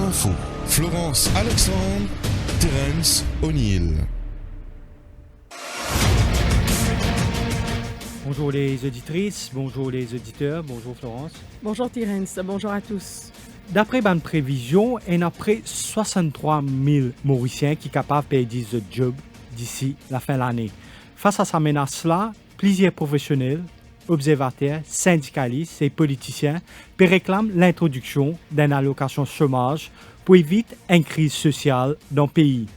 Info. Florence Alexandre, Terence O'Neill. Bonjour les auditrices, bonjour les auditeurs, bonjour Florence. Bonjour Terence, bonjour à tous. D'après une prévision, il y a près 63 000 Mauriciens qui sont capables de perdre le job d'ici la fin de l'année. Face à cette menace-là, plusieurs professionnels, observateurs, syndicalistes et politiciens réclament l'introduction d'une allocation chômage pour éviter une crise sociale dans le pays.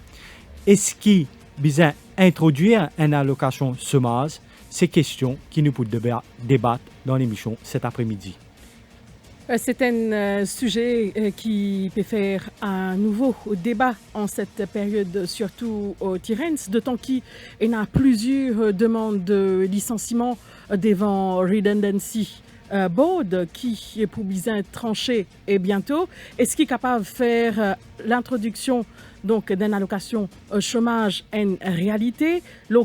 Est-ce qu'il besoin d'introduire une allocation chômage? Ces questions qui nous pourront débattre dans l'émission cet après-midi. C'est un sujet qui peut faire un nouveau débat en cette période, surtout au Terence, d'autant qu'il y a plusieurs demandes de licenciement devant Redundancy Board qui est pour bien trancher et bientôt. Est-ce qu'il est capable de faire l'introduction donc d'une allocation chômage en réalité,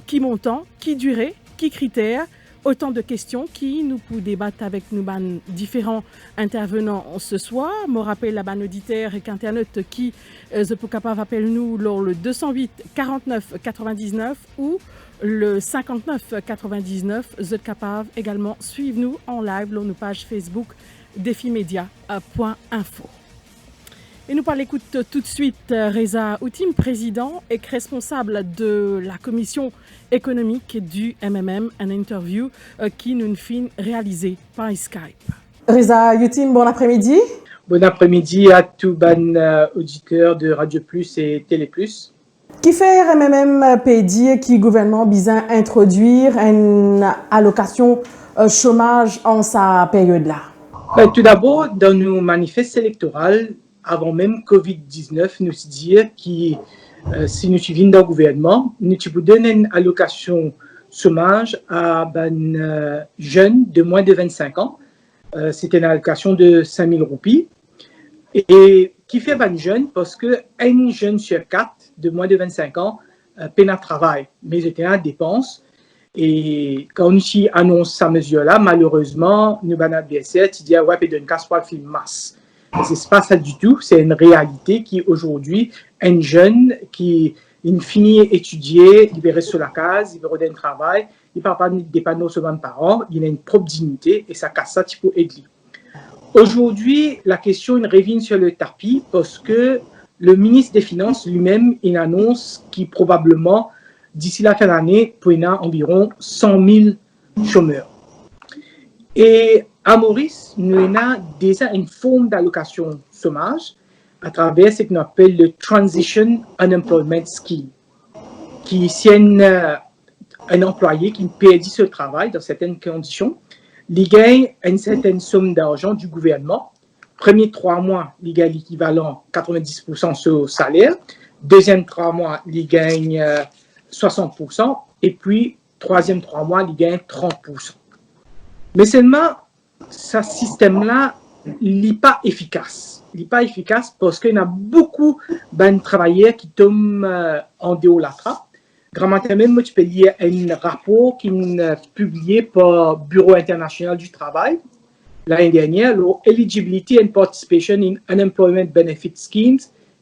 qui montant, qui durée, qui critères? Autant de questions qui nous pouvons débattre avec nous différents intervenants ce soir. Je rappelle la auditeur et Internet qui je peux capable appeler nous le 208 49 99 ou le 59 99. Vous êtes capable également suivre nous en live sur nos pages Facebook defimedia.info. Et nous parlons tout de suite Reza Outim, président et responsable de la commission économique du MMM, une interview qui nous fin réalisée par Skype. Reza Outim, bon après-midi. Bon après-midi à tous les auditeurs de Radio Plus et Télé Plus. Qui fait MMM PD qui gouvernement besoin introduire une allocation chômage en sa période-là? Tout d'abord, dans nos manifestes électoraux, avant même Covid-19, nous dire que si nous suivons dans le gouvernement, nous pouvons donner une allocation chômage à jeunes de moins de 25 ans. C'était une allocation de 5 000 roupies. Et qui fait jeune parce qu'un jeune sur 4 de moins de 25 ans peine à travail, mais était en dépense. Et quand on annonce cette mesure-là, malheureusement, nous avons BSR qui dit ouais, il y a une casse pour le film masse. Ce n'est pas ça du tout, c'est une réalité qui aujourd'hui, un jeune qui finit étudier, il reste sur la case, il veut redonner un travail, il ne parle pas des panneaux seulement par an, il a une propre dignité et ça casse ça, tu peux aider. Aujourd'hui, la question revient sur le tapis parce que le ministre des Finances lui-même, il annonce qu'il probablement, d'ici la fin de l'année, pour y avoir environ 100 000 chômeurs. Et à Maurice, nous avons déjà une forme d'allocation chômage à travers ce qu'on appelle le Transition Unemployment Scheme, qui est un employé qui perd ce travail dans certaines conditions. Il gagne une certaine somme d'argent du gouvernement. Premier 3 mois, il gagne l'équivalent 90% sur salaire. Deuxième 3 mois, il gagne 60%. Et puis, troisième 3 mois, il gagne 30%. Mais seulement, ce système-là n'est pas efficace. Il n'est pas efficace parce qu'il y a beaucoup de travailleurs qui tombent en dehors de la trappe. Grammaire même, tu peux lire un rapport qui est publié par le Bureau international du travail l'année dernière, Eligibility and Participation in Unemployment Benefit Schemes,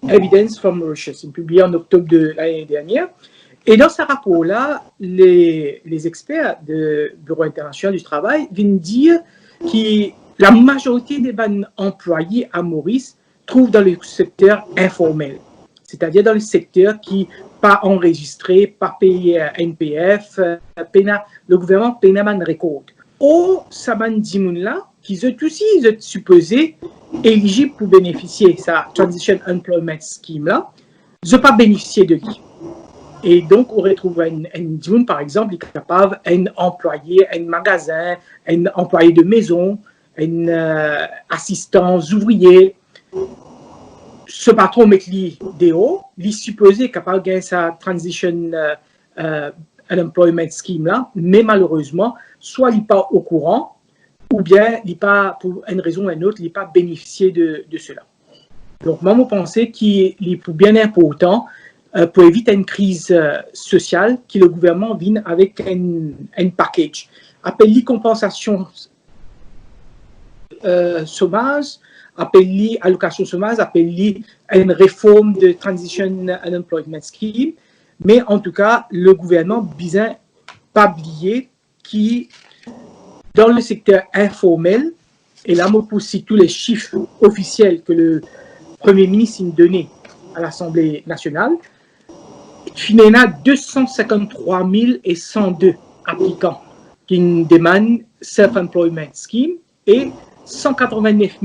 Evidence from Mauritius, publié en octobre de l'année dernière. Et dans ce rapport-là, les experts du Bureau international du travail viennent dire que la majorité des employés à Maurice trouvent dans le secteur informel, c'est-à-dire dans le secteur qui n'est pas enregistré, pas payé à NPF, le gouvernement paye un record. Or, ça là qui sont aussi supposés éligibles pour bénéficier de sa Transition Employment Scheme là, ne sont pas bénéficier de lui. Et donc, on retrouve un par exemple, qui est capable, un employé, un magasin, un employé de maison, un assistant ouvrier. Ce patron met lui dehors, il est supposé capable de gagner sa Transition Unemployment Scheme là, mais malheureusement, soit il n'est pas au courant, ou bien il n'est pas, pour une raison ou une autre, il n'est pas bénéficié de cela. Donc, moi, je pense qu'il est bien important pour éviter une crise sociale, que le gouvernement vienne avec un package. Appelle-le compensation chômage appelle allocation chômage, appelle une réforme de Transition Unemployment Scheme. Mais en tout cas, le gouvernement besoin pas oublier qui, dans le secteur informel, et là, moi, pour citer tous les chiffres officiels que le Premier ministre a donné à l'Assemblée nationale, il y a 253 102 applicants qui demandent Self-Employment Scheme et 189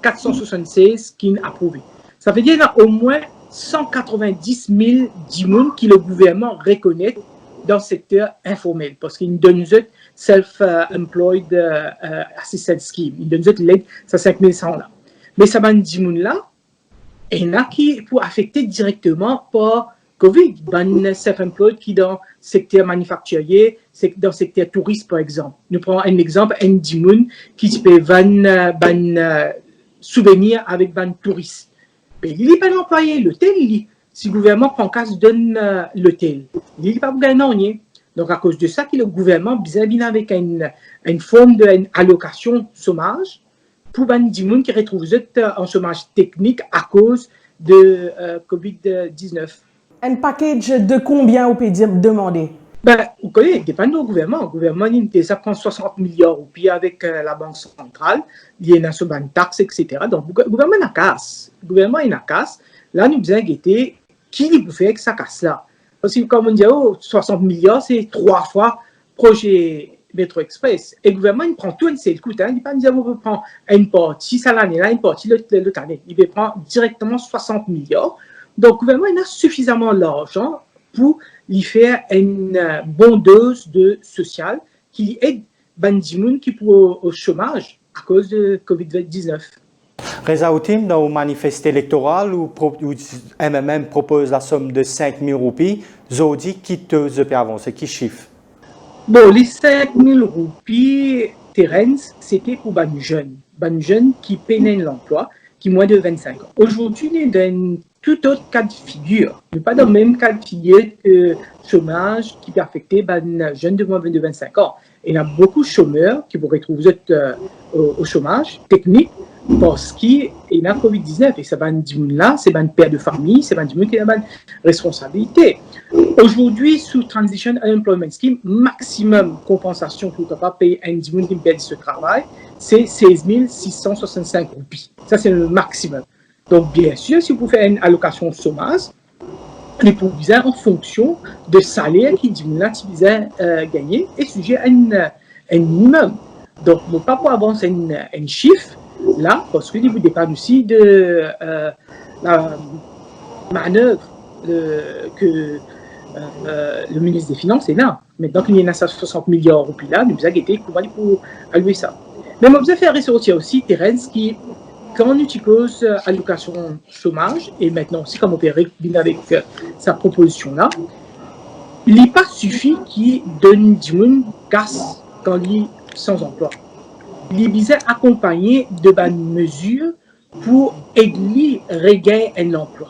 476 qui ont approuvé. Ça veut dire qu'il y a au moins 190 000 personnes que le gouvernement reconnaît dans le secteur informel parce qu'il donne Self-Employed Assistance Scheme. Il donne l'aide, ça 5 100 là. Mais ça va dire là, il y en a qui pour affecter directement par Covid, ban self-employed qui dans le secteur manufacturier, dans le secteur touriste par exemple. Nous prenons un exemple, un dimoun qui peut vendre souvenir avec ban touriste. Mais il n'est pas employé, l'hôtel, si le gouvernement prend casse, donne l'hôtel. Il n'est pas pour gagner. Donc à cause de ça, le gouvernement bien avec une forme d'allocation chômage pour ban dimoun qui retrouve en chômage technique à cause de Covid-19. Un package de combien vous pouvez demander? Ben, vous connaissez, il dépend du gouvernement. Le gouvernement, ça prend 60 milliards puis avec la Banque centrale, il y a une taxe, etc. Donc, le gouvernement a casse. Le gouvernement a casse. Là, nous devons guetter qui vous fait avec sa casse-là. Parce que, comme on dit, 60 milliards, c'est 3 fois projet Métro Express. Et le gouvernement, il prend tout, c'est le coût. Il ne peut pas dire, on veut prendre une partie, ça l'année, là, une partie, l'autre année. Il veut prendre directement 60 milliards. Donc, le gouvernement il a suffisamment d'argent pour lui faire une bonne dose de social qui aide Bandimoun qui pour au chômage à cause de Covid-19. Reza Outim, dans le manifeste électoral, où MMM propose la somme de 5 000 roupies, Zodi, qui te peut avancer, qui chiffre? Bon, les 5 000 roupies, Terence, c'était pour les jeunes qui peinaient l'emploi, qui ont moins de 25 ans. Aujourd'hui, on est dans tout autre cas de figure. On n'est pas dans le même cas de figure que chômage qui peut affecter les jeunes de moins de 25 ans. Il y a beaucoup de chômeurs qui pourraient retrouver au chômage technique parce qu'il y a Covid-19. Et ça va dire là, c'est un père de famille, c'est un dire qui a une responsabilité. Aujourd'hui, sous Transition Unemployment Scheme, maximum compensation pour capable payer un dire qui perd ce travail, c'est 16 665 roupies. Ça, c'est le maximum. Donc, bien sûr, si vous faites une allocation chômage, les provisions en fonction de salaire qui diminue là, qui gagner est sujet à un minimum. Donc, on ne peut pas pour avancer un chiffre là, parce que vous dépend aussi de la manœuvre que le ministre des Finances est là. Maintenant qu'il y a 60 milliards de roupies là, nous avons été comment pour allouer ça. Mais on peut faire ressortir aussi Thérèse qui, quand on utilise allocation chômage, et maintenant aussi comme on peut bien avec sa proposition-là, il n'est pas suffit qu'il donne du monde casse quand il est sans emploi. Il est besoin accompagné de bonnes mesures pour aider à regagner un emploi.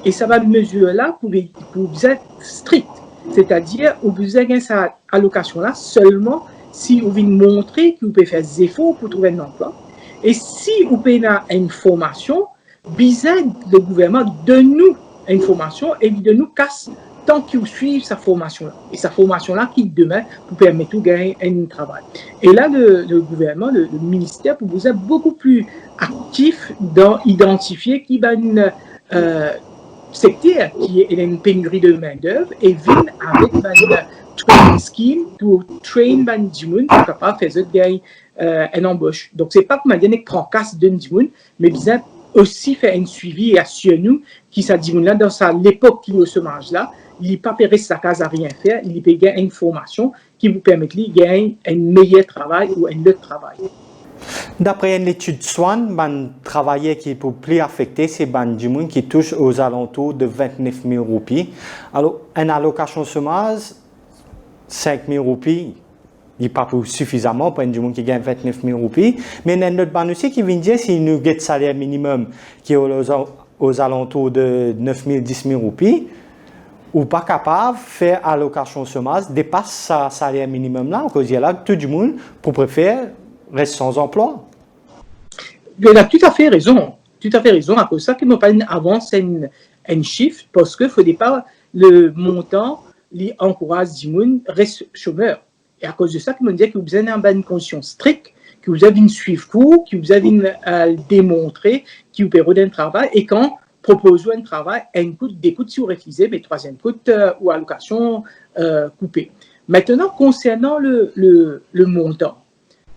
Et ça va mesure-là pour être strict. C'est-à-dire, vous avez cette allocation-là seulement si vous voulez montrer que vous pouvez faire des efforts pour trouver un emploi. Et si vous payez une formation, le gouvernement donne-nous une formation et de nous casse tant qu'il suit sa formation-là. Et sa formation-là qui demain vous permet de gagner un travail. Et là, le gouvernement, le ministère, pour vous être beaucoup plus actif dans identifier qui va une secteur qui est une pénurie de main-d'œuvre et vient avec une training scheme pour train les gens pour capable de faire gagner une embauche. Donc, ce n'est pas comme un dernier prend casse d'un dimoun, mais bien aussi faire un suivi et assurer nous qui ça dimoun là dans l'époque qui est au chômage là, il n'est pas payé sa case à rien faire, il peut gagner une formation qui vous permet de gagner un meilleur travail ou un autre travail. D'après une étude Swan, les travailleurs qui sont plus affectés, c'est les gens qui touchent aux alentours de 29 000 roupies. Alors, une allocation chômage, 5 000 roupies, il n'est pas suffisamment pour un gens qui gagne 29 000 roupies. Mais il y a une autre banque aussi qui vient dire si nous avons un salaire minimum qui est aux alentours de 9 000, 10 000 roupies, ou pas capable de faire allocation chômage, dépasse sa salaire minimum là, à cause de là, tout le monde pour préférer reste sans emploi. Il a tout à fait raison. Tout à fait raison. À cause de ça, qu'il m'a pas avance un chiffre parce qu'il ne faudrait pas le montant qui encourage les gens reste chômeur. Et à cause de ça, qu'il m'a dit que vous avez une condition stricte, que vous avez une suivre cours, que vous avez démontrer, que vous payez un travail et quand propose un travail, un coût, des coûts si vous refusez, mais troisième coût ou allocation coupée. Maintenant, concernant le montant,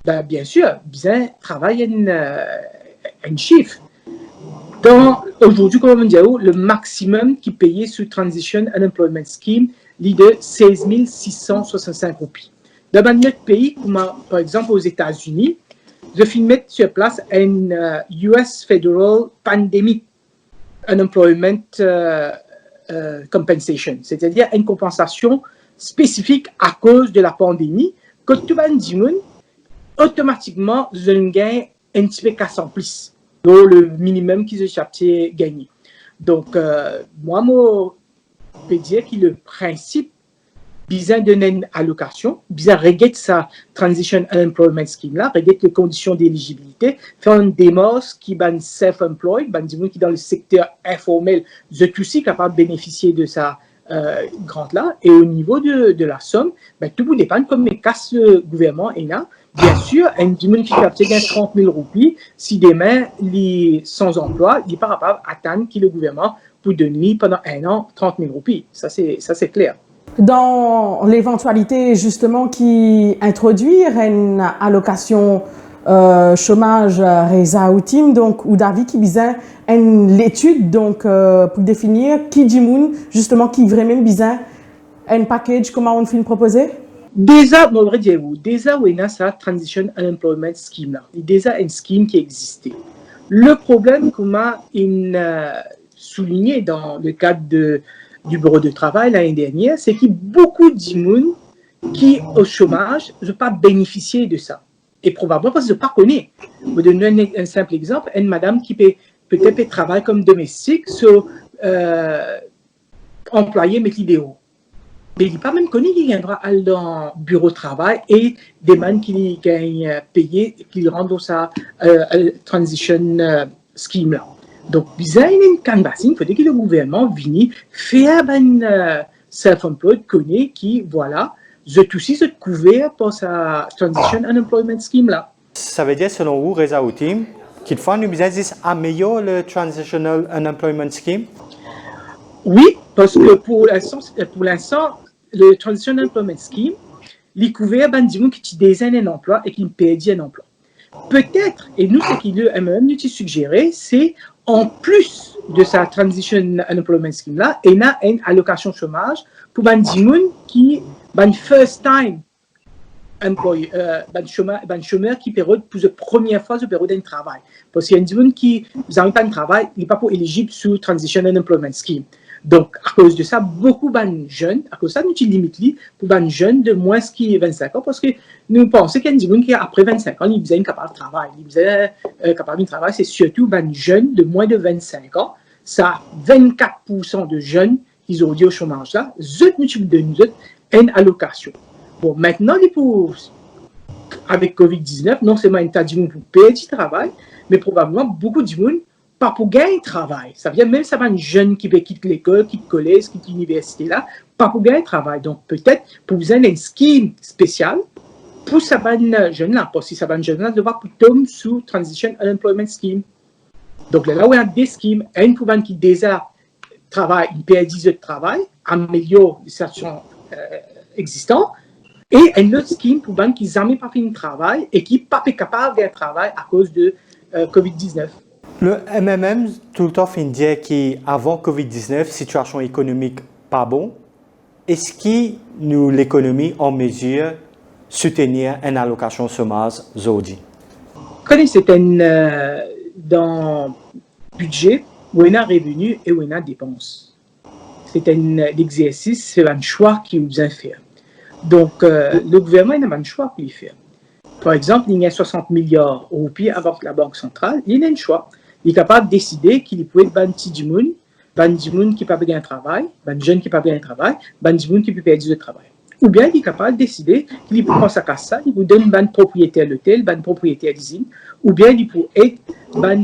ben, bien sûr, bien travail un chiffre. Aujourd'hui, comme on dit, le maximum qui est payé sous Transition Unemployment Scheme est de 16 665 roupies. Dans notre pays, comme par exemple aux États-Unis, je vais mettre sur place un US Federal Pandemic Unemployment Compensation, c'est-à-dire une compensation spécifique à cause de la pandémie, que tout le monde, automatiquement, je gagne un petit peu 400 plus, donc le minimum qu'ils ont gagné. Donc, moi, je peux dire que le principe, besoin d'une allocation, besoin de régler sa Transition Unemployment Scheme là, régler les conditions d'éligibilité, faire une démarche qui est self-employed, des gens qui dans le secteur informel, je suis aussi capable de bénéficier de sa grande là, et au niveau de la somme, ben, tout vous dépend comme casse le gouvernement est là. Bien sûr, un gens qui capte 30 000 roupies, si demain, il est sans emploi, il n'est pas capable d'attendre que le gouvernement pour donner pendant un an 30 000 roupies. Ça, c'est clair. Dans l'éventualité justement qui introduire une allocation chômage Reza Outim, donc ou David qui besoin l'étude donc pour définir qui dit justement qui vraiment besoin un package comment on finit proposer. Déjà, on va dire déjà où est ça Transition Unemployment Scheme là, il y a déjà une scheme qui existait. Le problème qu'on m'a souligné dans le cadre du bureau de travail l'année dernière, c'est qu'il y a beaucoup de gens qui, au chômage, ne peuvent pas bénéficier de ça. Et probablement parce que je ne pas connais. Je vais donner un simple exemple. Une madame qui peut-être travaille comme domestique sur employé mais l'idéal. Mais il n'est pas même connu qu'il viendra dans le bureau de travail et des gens qui gagnent payé, qui rendent sa transition scheme là. Donc, bizarre, il y a une canvassing, il faudrait que le gouvernement vienne faire un self-employed connaît qui, voilà, je suis aussi couvert par sa Transition Unemployment Scheme là. Ça veut dire, selon vous, Reza Outim, qu'il faut nous améliorer le Transitional Unemployment Scheme? Oui, parce que pour l'instant, le Transition Unemployment Scheme, il est couvert par des gens qui ont déjà un emploi et qui ont perdu un emploi. Peut-être, et nous, ce qu'il nous suggéré, c'est en plus de sa Transition Unemployment Scheme là, il y a une allocation chômage pour les gens qui sont first time employé, chômeur qui période pour la première fois de période d'un travail. Parce qu'il y a des gens qui n'ont pas de travail, ils ne sont pas éligibles sous Transition Unemployment Scheme. Donc, à cause de ça, beaucoup de jeunes, à cause de ça, nous limitons pour les jeunes de moins de 25 ans, parce que nous pensons qu'il y a des gens qui, après 25 ans, ils ont besoin capable de travail. Ils ont besoin capable de travail, c'est surtout les jeunes de moins de 25 ans. Ça, 24% de jeunes qui ont dit au chômage là, nous donnons une allocation. Bon, maintenant, avec Covid-19, non seulement un tas de gens pour payer du travail, mais probablement beaucoup de gens pas pour gagner travail. Ça vient même ça va une jeune qui quitte l'école, quitte le collège, quitte l'université là, pas pour gagner travail. Donc peut-être pour vous avez une scheme spéciale pour ça va une jeune là, parce que ça va une jeune là devoir tomber sous Transition Unemployment Scheme. Donc là où il y a des schemes, une pour qui déjà travaille, une PRD de travail, améliore les situations existantes, et une autre scheme pour les qui n'ont jamais pas fait de travail et qui ne sont pas capables de faire travail à cause de Covid-19. Le MMM, tout le temps, fait dire qu'avant Covid-19, situation économique pas bon. Est-ce que nous, l'économie, en mesure de soutenir une allocation chômage aujourd'hui? Quand c'est dans le budget, où il y a revenu et où il y a dépenses. C'est un exercice, c'est un choix qu'il vous a fait. Donc, le gouvernement n'a pas de choix pour le faire. Par exemple, il y a 60 milliards de roupies avec la Banque centrale, il y a un choix. Il est capable de décider qu'il peut être banti du monde qui ne peut pas gagner un travail, ban jeune qui ne peut pas gagner un travail, ban du monde qui peut perdre le travail. ou bien il est capable de décider qu'il peut prendre sa casse, il vous donne une propriétaire l'hôtel, une propriétaire d'usine, ou bien il peut aider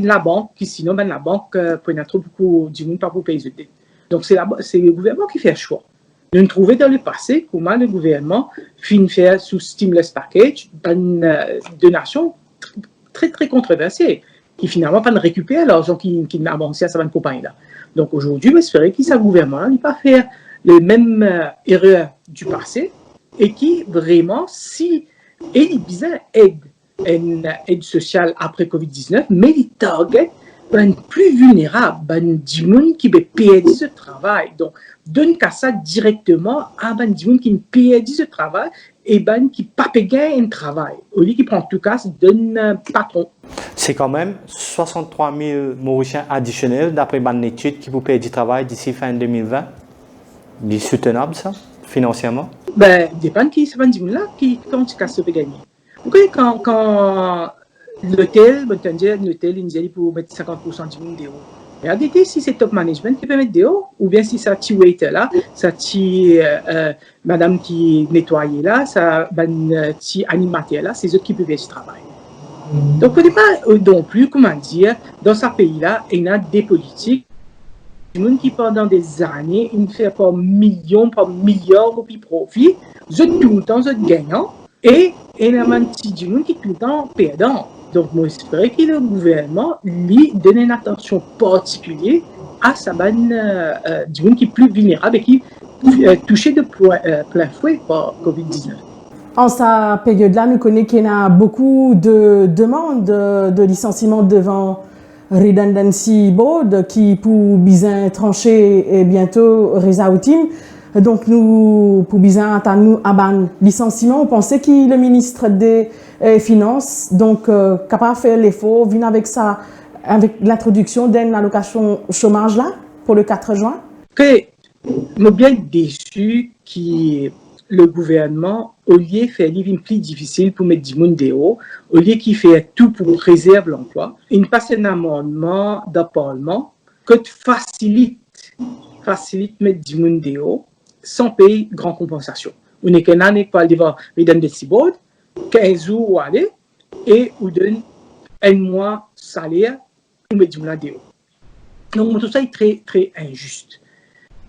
la banque, qui sinon la banque peut être trop beaucoup du monde pas pour payer les dettes. Donc c'est le gouvernement qui fait le choix. Nous trouvons dans le passé comment le gouvernement finit faire sous stimulus package une donation très très controversée, qui finalement pas récupérer l'argent qui n'a avancé à cette compagnie-là. Donc aujourd'hui, j'espère que ce gouvernement-là ne va pas faire les mêmes erreurs du passé et qui vraiment, si il besoin une aide sociale après Covid-19, mais il target les plus vulnérables, des gens qui ont perdu ce travail. Donc, donne ça directement à des gens qui ont perdu ce travail et qui n'ont pas gagné un travail. Au lieu qui prend tout cas, donne patron. C'est quand même 63 000 Mauriciens additionnels d'après une étude qui vous paye du travail d'ici fin 2020. C'est soutenable ça, financièrement? Dépend de qui c'est des gens-là qui quand tu casses peut gagner. Vous voyez, quand l'hôtel, il pour mettre 50% du monde dehors. Regardez si c'est top management qui peut mettre dehors, ou bien si c'est petit waiter là, ça petit madame qui nettoie là, ça petit animateur là, c'est eux qui peuvent faire ce travail. Donc, on n'est pas non plus, comment dire, dans ce pays-là, il y a des politiques, des gens qui pendant des années, ils ne font pas millions, pas milliards de profit, ils sont tout le temps gagnants, et il y a un petit du monde qui est tout le temps perdant. Donc, moi, j'espère que le gouvernement, lui, donne une attention particulière à sa du monde qui est plus vulnérable et qui est touché de plein fouet par Covid-19. En cette période-là, nous connaissons qu'il y a beaucoup de demandes de licenciement devant Redundancy Board qui pour bien trancher et bientôt résoudre. Donc nous pour bien attendre à ban licenciement, on pensait que le ministre des Finances donc capable de faire l'effort, vient avec ça avec l'introduction d'une allocation chômage là pour le 4 juin. Que nous bien déçu qui le gouvernement, au lieu de faire une plus difficile pour mettre du monde dehors, au lieu qu'il fait tout pour préserver l'emploi, il passe un amendement dans le Parlement qui facilite mettre du monde dehors sans payer grande compensation. On est qu'un année pour aller devant Redundancy Board, 15 jours où aller, et on donne un mois salaire pour mettre du monde dehors. Donc tout ça est très, très injuste.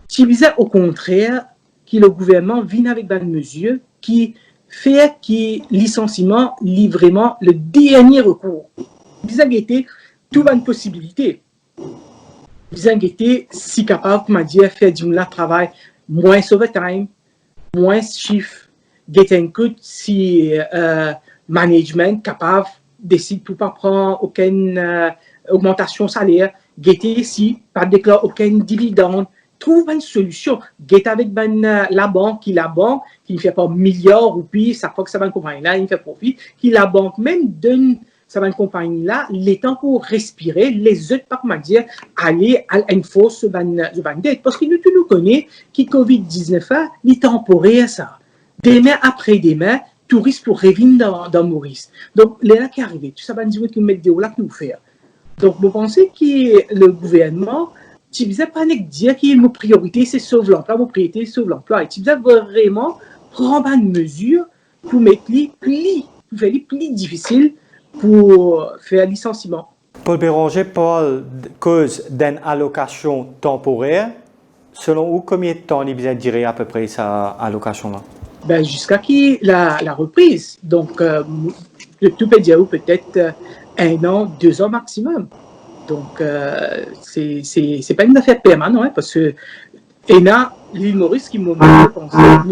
Si vous êtes au contraire, que le gouvernement vient avec des mesures qui fait que le licenciement est vraiment le dernier recours. Vous avez été toute une possibilité. Vous avez été si capable, comment dire, faire du travail moins overtime, moins chiffre, get un coup si management capable décide pour pas prendre aucune augmentation salaire, get si pas déclare aucun dividende. Trouve une solution. Get avec la banque qui ne fait pas milliards ou puis ça fait que ça va une compagnie là, il fait profit, qui la banque même donne ça va une compagnie là, les temps pour respirer, les autres par dire aller à une force de dette. Parce que nous connaissons que Covid-19 est temporaire ça. Demain après demain, touristes pour revenir dans Maurice. Donc, là qui arrive, tout ça va nous dire que nous mettons des là que nous faire. Donc, vous pensez que le gouvernement tu ne pas dire que ma priorité c'est sauver l'emploi, ma priorité c'est sauver l'emploi. Et tu dois vraiment prendre une mesure pour mettre les plus difficiles pour faire le licenciement. Paul Béranger parle de cause d'une allocation temporaire. Selon vous, combien de temps il a duré à peu près cette allocation-là? Jusqu'à la reprise. Donc, tout peut dire peut-être 1 an, 2 ans maximum. Donc, c'est pas une affaire permanente, hein, parce que l'île Maurice, qui nous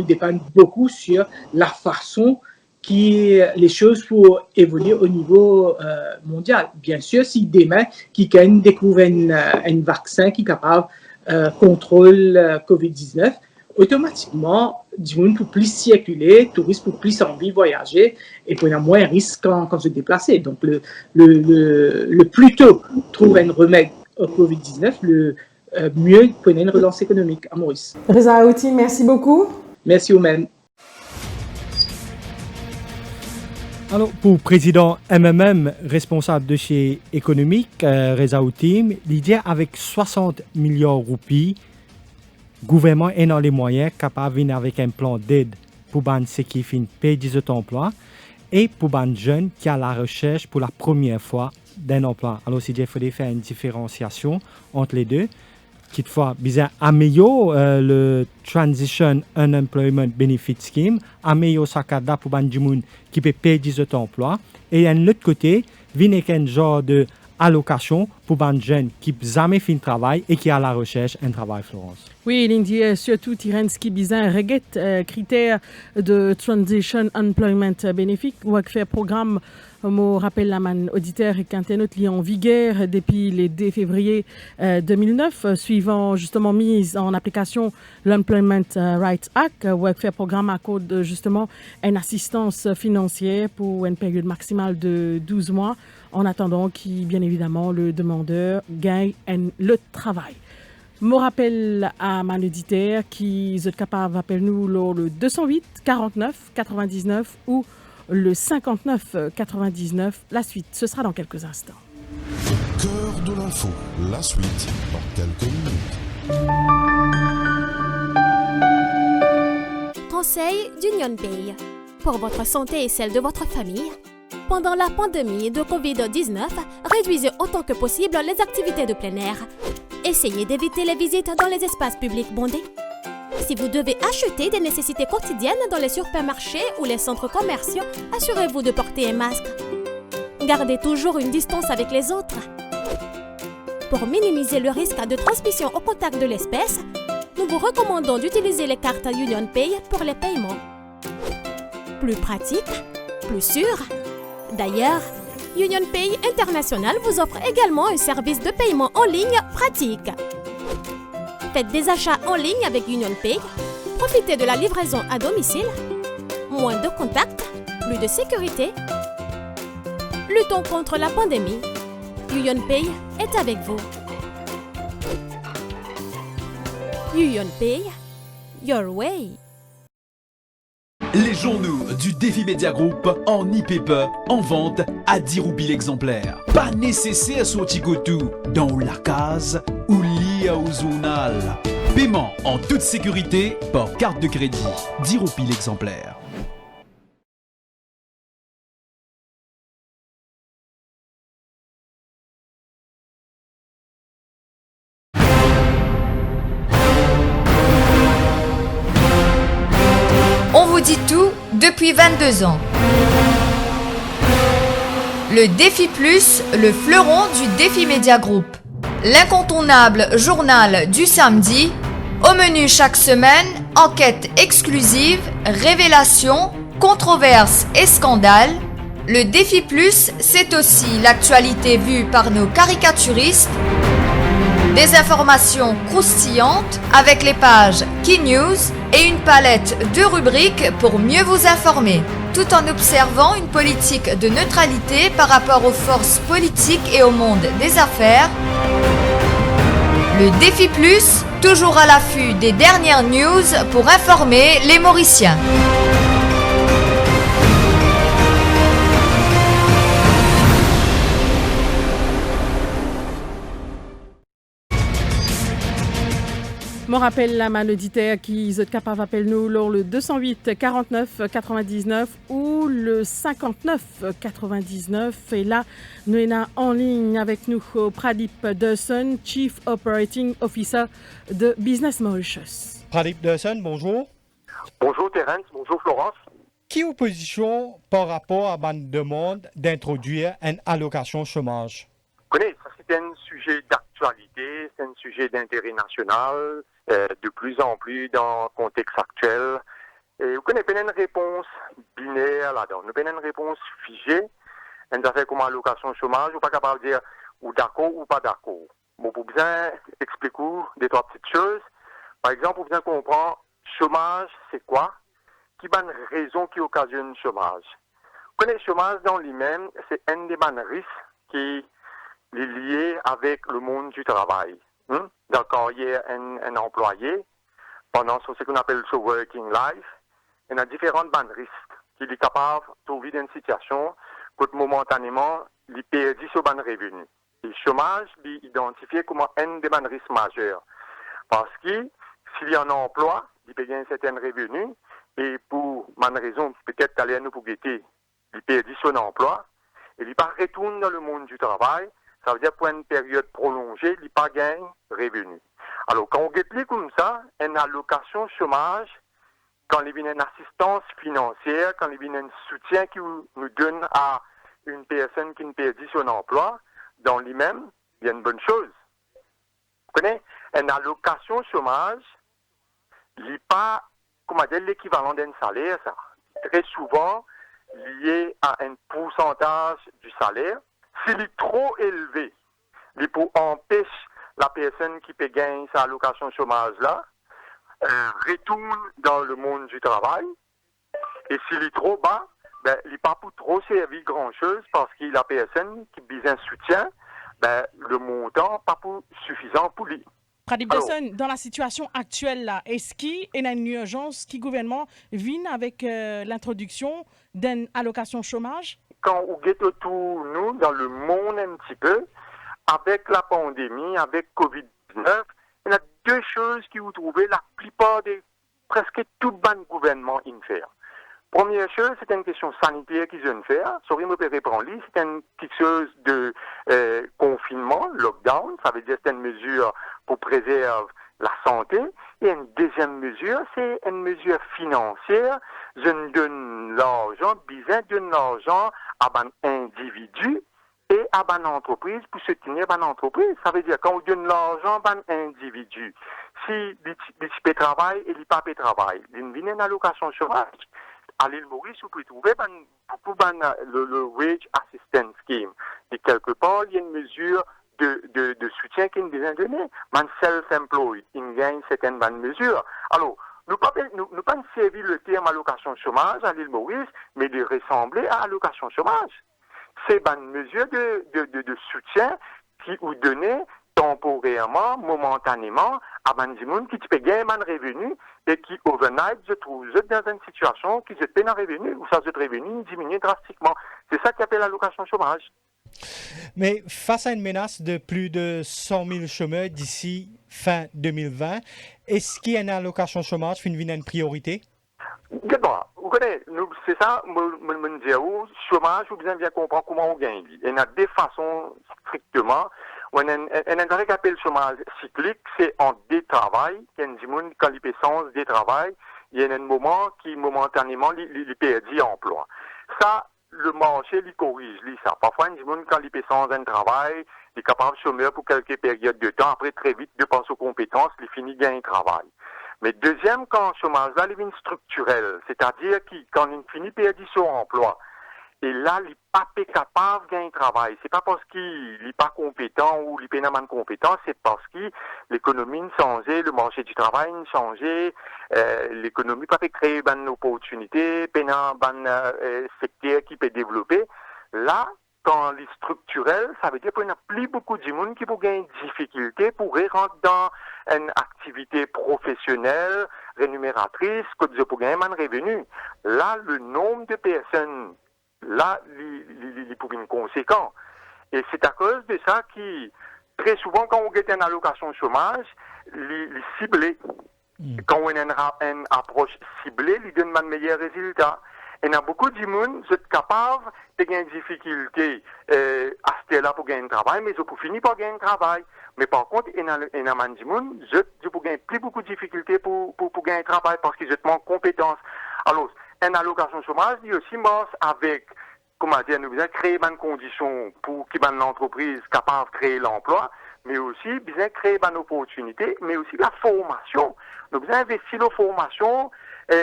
dépend beaucoup sur la façon que les choses pour évoluer au niveau mondial. Bien sûr, si demain, quelqu'un découvre un vaccin qui est capable de contrôler Covid-19, automatiquement, du monde pour plus circuler, touristes pour plus envie de voyager et pour avoir moins de risques quand se déplacer. Donc, le plus tôt trouver un remède au Covid-19, le mieux pour une relance économique à Maurice. Reza Outim, merci beaucoup. Merci vous-même. Alors, pour le président MMM, responsable de chez économique, Reza Outim, l'idée avec 60 milliards de roupies, le gouvernement est dans les moyens capables de venir avec un plan d'aide pour ceux qui finissent perdre cet emploi et pour les jeunes qui ont la recherche pour la première fois d'un emploi. Alors, il faudrait faire une différenciation entre les deux. Toutefois, bien, améliorer le Transition Unemployment Benefit Scheme, améliorer ça pour les gens qui peuvent perdre cet emploi. Et de l'autre côté, venir un genre de allocation pour les jeunes qui n'ont jamais fait de travail et qui ont la recherche d'un travail, Florence. Oui, l'Indie, surtout Tirens qui bizarre reguette critères de Transition Employment Benefit ou fait programme me rappelle la man auditeur et qu'internet li en vigueur depuis le 2 février 2009 suivant justement mise en application l'Employment Rights Act où fait programme accorde justement une assistance financière pour une période maximale de 12 mois en attendant qui bien évidemment le demandeur gagne le travail. Je rappelle à mon auditeur qui est capable d'appeler nous le 208 49 99 ou le 59 99. La suite, ce sera dans quelques instants. Cœur de l'info, la suite dans quelques minutes. Conseil d'Union Pay. Pour votre santé et celle de votre famille, pendant la pandémie de Covid-19, réduisez autant que possible les activités de plein air. Essayez d'éviter les visites dans les espaces publics bondés. Si vous devez acheter des nécessités quotidiennes dans les supermarchés ou les centres commerciaux, assurez-vous de porter un masque. Gardez toujours une distance avec les autres. Pour minimiser le risque de transmission au contact de l'espèce, nous vous recommandons d'utiliser les cartes Union Pay pour les paiements. Plus pratique, plus sûr. D'ailleurs, Union Pay International vous offre également un service de paiement en ligne pratique. Faites des achats en ligne avec Union Pay, profitez de la livraison à domicile, moins de contacts, plus de sécurité. Luttons contre la pandémie. Union Pay est avec vous. Union Pay, your way. Les journaux du Défi Media Group en e-paper en vente à 10 roupies l'exemplaire. Pas nécessaire sortir tout dans la case ou lié au journal. Paiement en toute sécurité par carte de crédit. 10 roupies l'exemplaire. On vous dit tout depuis 22 ans. Le Défi Plus, le fleuron du Défi Media Group. L'incontournable journal du samedi. Au menu chaque semaine, enquêtes exclusives, révélations, controverses et scandales. Le Défi Plus, c'est aussi l'actualité vue par nos caricaturistes. Des informations croustillantes avec les pages Key News et une palette de rubriques pour mieux vous informer, tout en observant une politique de neutralité par rapport aux forces politiques et au monde des affaires. Le Défi Plus, toujours à l'affût des dernières news pour informer les Mauriciens. Je me rappelle la man auditeur qui est capable d'appeler nous le 208 49 99 ou le 59 99. Et là, nous sommes en ligne avec nous Pradip Dawson, Chief Operating Officer de Business Mauritius. Pradip Dawson, bonjour. Bonjour Terence, bonjour Florence. Qui est en position par rapport à ma demande d'introduire une allocation chômage? Vous connaissez, ça c'est un sujet d'actualité, c'est un sujet d'intérêt national, de plus en plus dans le contexte actuel. Et vous connaissez pas une réponse binaire là-dedans, nous avons une réponse figée, une affaire comme allocation chômage, ou pas capable de dire ou d'accord ou pas d'accord. Bon, pour bien expliquer des trois petites choses. Par exemple, pour bien comprendre, chômage, c'est quoi? Qui est une raison qui occasionne le chômage? Vous connaissez, le chômage dans lui-même, c'est un des risques qui est lié avec le monde du travail. D'accord, il y a un employé, pendant ce qu'on appelle le working life, il y a différents risques qui est capable de trouver dans une situation que momentanément, il perd ce revenu. Le chômage est identifié comme un des risques majeurs. Parce que s'il y a un emploi, il paye un certain revenu, et pour une raison, peut-être d'aller nous pour guetter, il perd son emploi, et il pas retourne dans le monde du travail, ça veut dire pour une période prolongée, il pas gagne revenu. Alors, quand on guette comme ça, une allocation chômage, quand il y a une assistance financière, quand il y a un soutien qui nous donne à une personne qui ne perdit son emploi, dans lui-même, il y a une bonne chose. Vous connaissez, une allocation chômage, il n'est pas, comment dire, l'équivalent d'un salaire, ça. Très souvent, lié à un pourcentage du salaire. S'il est trop élevé, il peut empêcher la personne qui peut gagner sa allocation chômage-là, retourne dans le monde du travail. Et s'il est trop bas, ben, il n'est pas pour trop servir grand-chose parce que la personne qui a besoin de soutien, ben, le montant pas pour suffisant pour lui. Pradip Desson, dans la situation actuelle, là, est-ce qu'il y a une urgence qui le gouvernement vient avec l'introduction d'une allocation chômage? Quand on guette autour nous, dans le monde un petit peu, avec la pandémie, avec Covid-19, il y a deux choses qui vous trouvez la plupart des, presque tout bon gouvernement in faire. Première chose, c'est une question sanitaire qu'ils viennent faire. Sorry, me peux répondre. C'est une petite chose de confinement, lockdown. Ça veut dire que c'est une mesure pour préserver la santé. Et une deuxième mesure, c'est une mesure financière. Je donne l'argent, besoin de l'argent à un individu et à une entreprise pour soutenir une entreprise. Ça veut dire quand on donne l'argent à un individu, si il peut travailler et il pas peut travailler, il vient une allocation chômage. À l'île Maurice, vous pouvez trouver beaucoup le Wage Assistance Scheme. Et quelque part, il y a une mesure de soutien qui est bien donné. Man self-employed, il gagne certaines bonnes mesures. Alors, nous pas servir le terme allocation chômage à l'île Maurice, mais de ressembler à allocation chômage. C'est une mesure de soutien qui vous donne temporairement, momentanément, à des gens qui peut gagner un revenu et qui, overnight, se trouvent dans une situation qui se peine un revenu, ou ça se revenu diminue drastiquement. C'est ça qu'on appelle l'allocation chômage. Mais face à une menace de plus de 100 000 chômeurs d'ici fin 2020, est-ce qu'il y a une allocation chômage qui devient une priorité? Vous connaissez, c'est ça, me dire, chômage, vous bien comprendre comment on gagne. Il y a deux façons, strictement. On a un appelle chômage cyclique, c'est en détravail. Il y a des gens quand ils sans détravail, il y a un moment qui, momentanément, il perdit emploi. Ça, le marché, il corrige, ça. Parfois, il y a des gens quand ils sans un travail, il est capable de chômeur pour quelques périodes de temps. Après, très vite, de passer aux compétences, il finit de gagner travail. Mais deuxième, quand le chômage, là, il devient structurel. C'est-à-dire que quand il finit de perdre son emploi, et là, il n'est pas capable de gagner travail. C'est pas parce qu'il n'est pas compétent ou il n'est pas compétent, c'est parce que l'économie a changé, le marché du travail a changé, l'économie peut créer une opportunité, un secteur qui peut développer. Là, quand il est structurel, ça veut dire qu'il n'y a plus beaucoup de monde qui peut gagner une difficulté pour rentrer dans une activité professionnelle, rémunératrice, que pour gagner un revenu. Là, le nombre de personnes là, il pour une conséquence. Et c'est à cause de ça qui, très souvent, quand on get une allocation chômage, il ciblé. Quand on a une approche ciblée, il donne un meilleur résultat. Et il y a beaucoup de gens qui sont capables de gagner des difficultés à ce là pour gagner un travail, mais ils peuvent finir par gagner un travail. Mais par contre, il y a des gens qui ont plus beaucoup de difficultés pour gagner un travail parce qu'ils manquent de compétences. Alors, une allocation chômage, il aussi marche avec, comment dire, nous besoin créer une condition pour que l'entreprise capable de créer l'emploi, mais aussi besoin créer une opportunité, mais aussi la formation. Nous besoin investir dans la formation,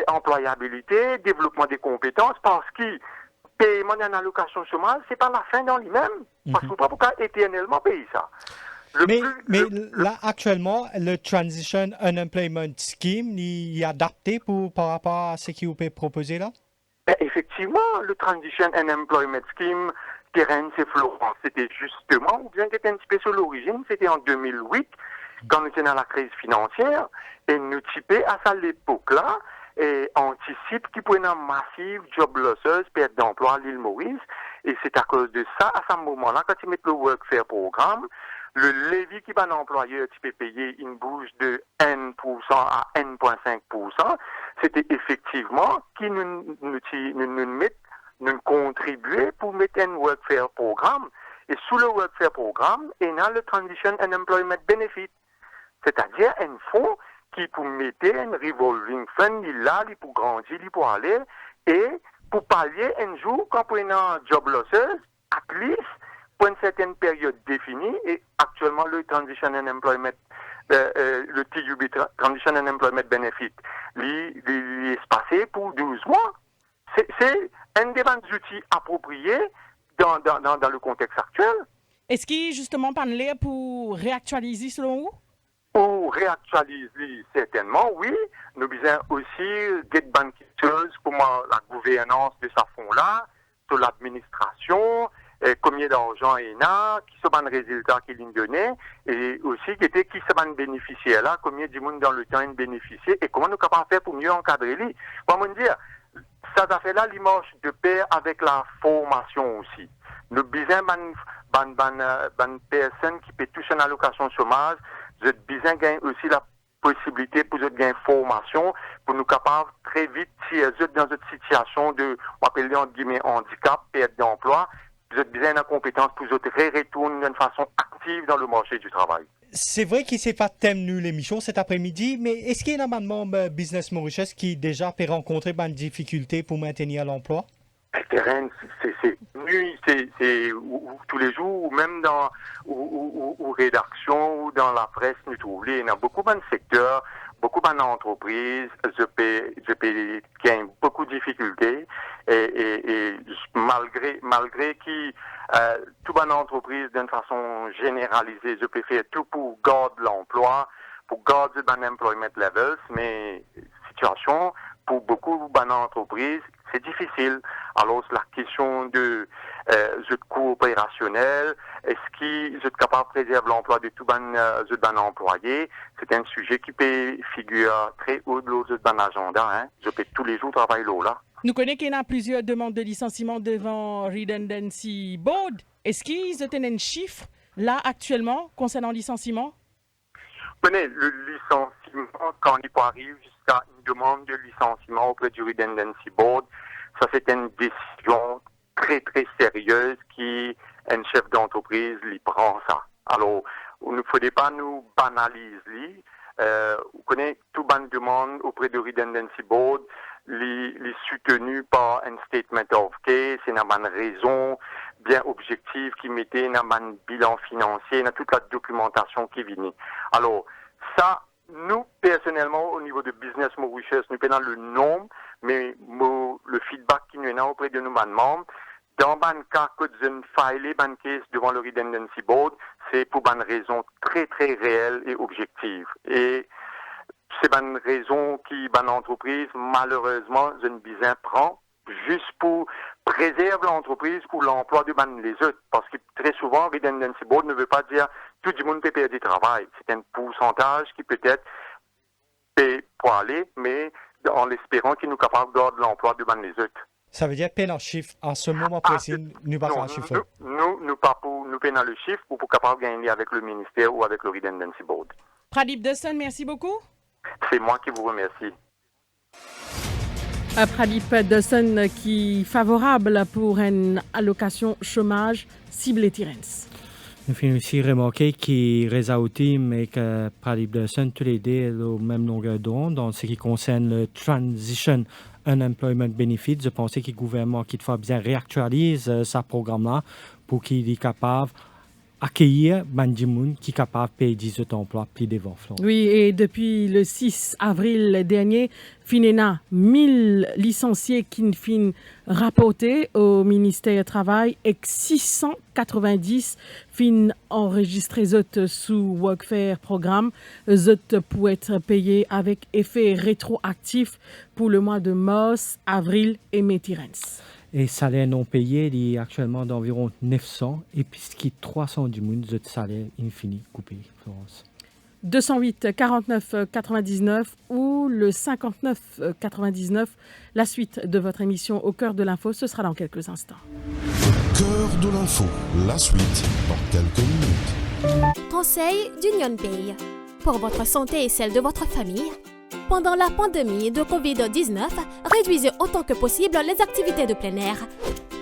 employabilité, développement des compétences, parce que paiement d'une allocation chômage, c'est pas la fin dans lui-même, parce qu'on ne peut pas éternellement payer ça. Mais là, actuellement, le Transition Unemployment Scheme, il est adapté par rapport à ce qu'il vous peut proposer là? Effectivement, le Transition Unemployment Scheme, Terence et Florence, c'était justement, ou bien qui était un petit peu sur l'origine, c'était en 2008, quand nous étions dans la crise financière, et nous typés à ça l'époque-là, et anticipe qu'il pouvait y avoir massive job losses, perte d'emploi à l'île Maurice, et c'est à cause de ça, à ce moment-là, quand ils mettent le Workfare Programme, le levier qui va un employeur qui peut payer une bouche de N% à N,5%, c'était effectivement qui nous contribuer pour mettre un workfare programme. Et sous le workfare programme, il y a le Transition and Employment Benefit, c'est-à-dire un fonds qui pour mettre un revolving fund, là, pour grandir, pour aller, et pour pallier un jour quand on a un job losses, at least, pour une certaine période définie, et actuellement le Transition and Employment, le TUB, Transition and Employment Benefit, il est passé pour 12 mois. C'est un des outils appropriés dans le contexte actuel. Est-ce qu'il justement parlé pour réactualiser selon vous? Pour réactualiser, certainement, oui. Nous besoin aussi get banking tools pour la gouvernance de ce fonds-là, sur l'administration, combien d'argent il y a, qui sont les résultats qu'il a donnés, et aussi qui sont les bénéficiaires là, combien de monde dans le temps ils bénéficient, et comment nous sommes capables de faire pour mieux encadrer les. Comment dire, ça fait là l'image de pair avec la formation aussi. Nous besoin de personnes qui paient tous une allocation chômage, nous avons besoin gagner aussi la possibilité pour eux de gagner formation, pour nous capables très vite, si elles sont dans une situation de, on appelle entre guillemets, handicap, perte d'emploi, vous avez besoin de compétences pour eux retourner d'une façon active dans le marché du travail. C'est vrai qu'il ne s'est pas terminé l'émission cet après-midi, mais est-ce qu'il y a un amendement Business Mauritius qui déjà peut rencontrer des difficultés pour maintenir l'emploi? Terrain, c'est tous les jours, ou même dans ou rédaction, ou dans la presse, nous trouvons. Il y a beaucoup de secteurs, beaucoup d'entreprises, je peux gagner beaucoup de difficultés, et malgré qui, toute bonne entreprise, d'une façon généralisée, je peux faire tout pour garder l'emploi, pour garder les employment levels, mais situation, pour beaucoup d'entreprises, c'est difficile. Alors, la question de coût opérationnel, est-ce qu'ils sont capables de préserver l'emploi de tous les employés? C'est un sujet qui peut figurer très haut de l'agenda. Hein. Je peux tous les jours travailler là. Nous connaissons qu'il y a plusieurs demandes de licenciement devant Redundancy Board. Est-ce qu'ils ont un chiffre là actuellement concernant le licenciement? Vous connaissez le licenciement, quand il arrive jusqu'à une demande de licenciement auprès du Redundancy Board, ça c'est une décision très très sérieuse qui un chef d'entreprise lui prend ça. Alors, il ne faudrait pas nous banaliser. Vous connaissez toute bonne demande auprès du Redundancy Board, les soutenu par un statement of case, c'est une bonne raison bien objective qui mettait un bilan financier, toute la documentation qui vient. Alors, ça, nous, personnellement, au niveau de Business Mauritius, nous prenons le nombre, mais le feedback qui nous est auprès de nos membres, dans le cas que nous filé une case devant le Redundancy Board, c'est pour une raison très, très réelle et objective. Et c'est une raison qui, une entreprise, malheureusement, une business prend juste pour préserver l'entreprise pour l'emploi de les autres. Parce que très souvent, Redundancy Board ne veut pas dire tout le monde peut perdre du travail. C'est un pourcentage qui peut-être peut aller, mais en l'espérant qu'il nous capable de garder l'emploi de les autres. Ça veut dire peine en chiffre. En ce moment précis, nous pas en chiffre. Nous pas pour nous peine le chiffre pour capable gagner avec le ministère ou avec le Redundancy Board. Pradip Dawson, merci beaucoup. C'est moi qui vous remercie. Pradip Dawson qui est favorable pour une allocation chômage ciblée Tirens. Nous finissons aussi remarquer que Reza Outim et que Pradip Dawson, tous les deux, au même longueur d'onde dans ce qui concerne le Transition Unemployment Benefit. Je pensais que le gouvernement qui doit bien réactualiser ce programme-là pour qu'il soit capable d'accueillir Bandimoun qui est capable de payer 18 emplois plus devant. Oui, et depuis le 6 avril dernier, Finena 1000 licenciés qui fin rapportés au ministère du Travail et 690 fin enregistrés sous Workfare programme pour être payés avec effet rétroactif pour le mois de mars, avril et mai Tirens. Et salaire non payé, il est actuellement d'environ 900 et puis ce qui est 300 du monde, de salaire infini coupé, Florence. 208 49 99 ou le 59 99. La suite de votre émission Au cœur de l'info, ce sera dans quelques instants. Au cœur de l'info, la suite dans quelques minutes. Conseil d'Union Pay. Pour votre santé et celle de votre famille, pendant la pandémie de Covid-19, réduisez autant que possible les activités de plein air.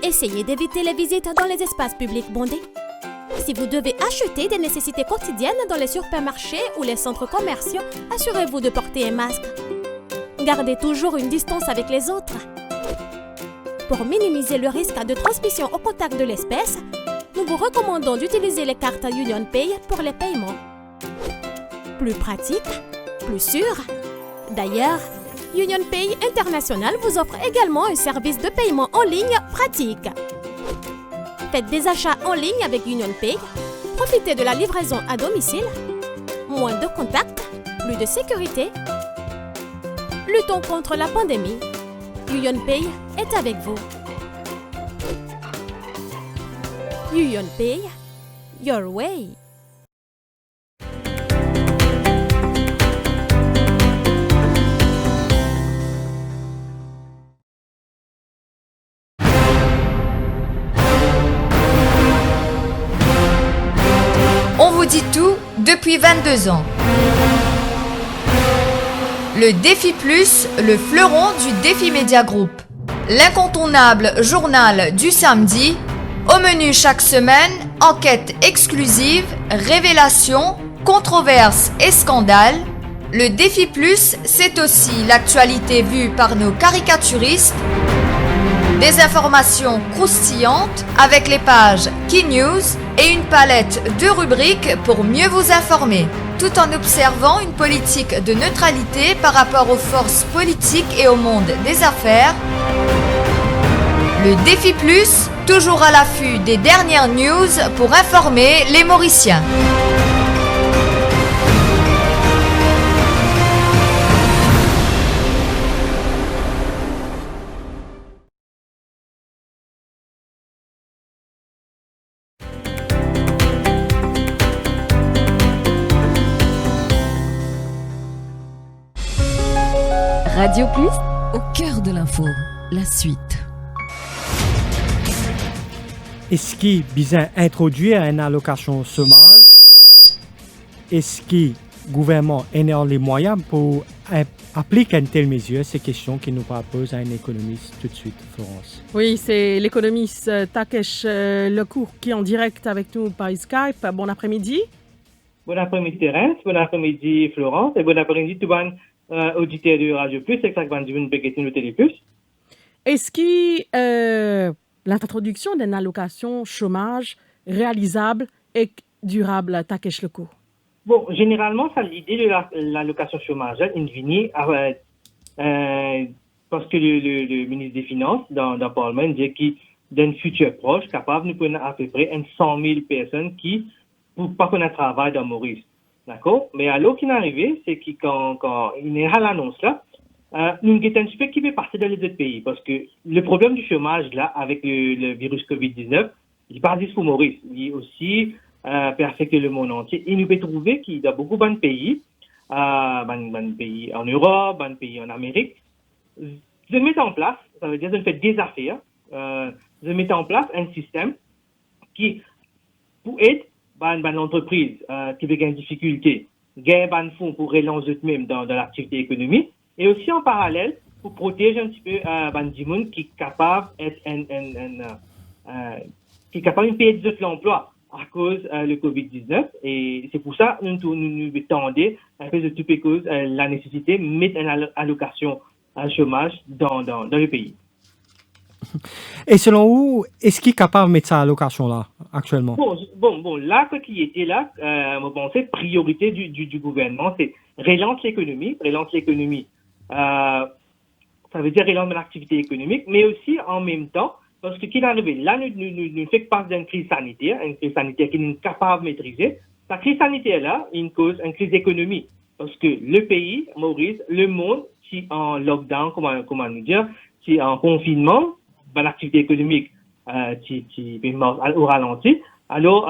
Essayez d'éviter les visites dans les espaces publics bondés. Si vous devez acheter des nécessités quotidiennes dans les supermarchés ou les centres commerciaux, assurez-vous de porter un masque. Gardez toujours une distance avec les autres. Pour minimiser le risque de transmission au contact de l'espèce, nous vous recommandons d'utiliser les cartes Union Pay pour les paiements. Plus pratique, plus sûr. D'ailleurs, Union Pay International vous offre également un service de paiement en ligne pratique. Faites des achats en ligne avec Union Pay, profitez de la livraison à domicile, moins de contacts, plus de sécurité. Luttons contre la pandémie. Union Pay est avec vous. Union Pay, your way. On vous dit tout depuis 22 ans. Le Défi Plus, le fleuron du Défi Média Group. L'incontournable journal du samedi. Au menu chaque semaine, enquêtes exclusives, révélations, controverses et scandales. Le Défi Plus, c'est aussi l'actualité vue par nos caricaturistes. Des informations croustillantes avec les pages Key News et une palette de rubriques pour mieux vous informer, tout en observant une politique de neutralité par rapport aux forces politiques et au monde des affaires. Le Défi Plus, toujours à l'affût des dernières news pour informer les Mauriciens. Radio Plus, au cœur de l'info, la suite. Est-ce qu'il besoin introduire une allocation chômage? Est-ce que le gouvernement a les moyens pour appliquer une telle mesure? C'est une question qui nous propose un économiste tout de suite, Florence. Oui, c'est l'économiste Takesh Lecourt qui est en direct avec nous par Skype. Bon après-midi. Bon après-midi Terence, bon après-midi Florence et bon après-midi tout le monde. Auditeur de Radio Plus, exactement, du Téléplus. Est-ce que l'introduction d'une allocation chômage réalisable et durable, Takesh Lecourt? Bon, généralement, ça l'idée de l'allocation chômage, il vient parce que le ministre des Finances, dans le Parlement, dit qu'il d'un futur proche, capable de prendre à peu près 100 000 personnes qui ne peuvent pas connaître travail dans Maurice. D'accord? Mais alors qu'il est arrivé, c'est que quand il y a l'annonce là, nous avons un petit peu qui peut passer dans les autres pays. Parce que le problème du chômage là, avec le virus Covid-19, il n'est pas juste pour Maurice. Il est aussi perfecte le monde entier. Et nous pouvons trouver qu'il y a beaucoup de pays, pays en Europe, de pays en Amérique, de mettre en place, ça veut dire de faire des affaires, de mettre en place un système qui, pour aider l'entreprise qui veut gagner difficulté, gagner un fonds pour relancer eux-mêmes dans l'activité économique, et aussi en parallèle pour protéger un petit peu du monde qui est capable de payer de l'emploi à cause le Covid-19. Et c'est pour ça que nous tendons à cause de toutes les causes la nécessité de mettre une allocation à chômage dans le pays. Et selon vous, est-ce qu'il est capable de mettre sa allocation là, actuellement? Bon, là, ce qui était là, c'est priorité du gouvernement, c'est relancer l'économie. Ça veut dire relancer l'activité économique, mais aussi en même temps, parce que qu'il est arrivé, là, nous faisons partie d'une crise sanitaire qui n'est capable de maîtriser. La crise sanitaire là, il cause une crise économique, parce que le pays, Maurice, le monde, si en lockdown, comment nous dire, si en confinement, l'activité économique qui au ralenti. Alors,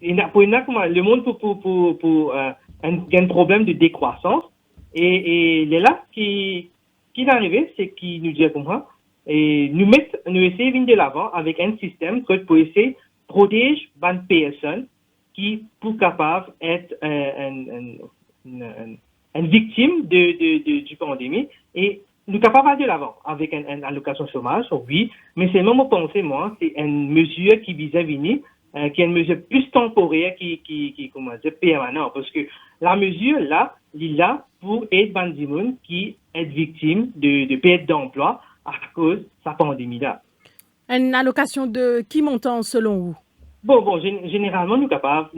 le monde pour un problème de décroissance. Et là, qui est arrivé, c'est qu'il nous dit comme ça, et nous essayons de venir de l'avant avec un système pour essayer de protéger les personnes qui pour capable être une victime du pandémie et nous capables d'aller de l'avant avec une allocation chômage, oui, mais c'est même pensé moi, c'est une mesure qui vise à venir, qui est une mesure plus temporaire qui comment dire permanente, parce que la mesure là, il est là pour aider les gens qui est victime de perte d'emploi à cause de sa pandémie là. Une allocation de qui montant selon vous? Bon, généralement, nous capables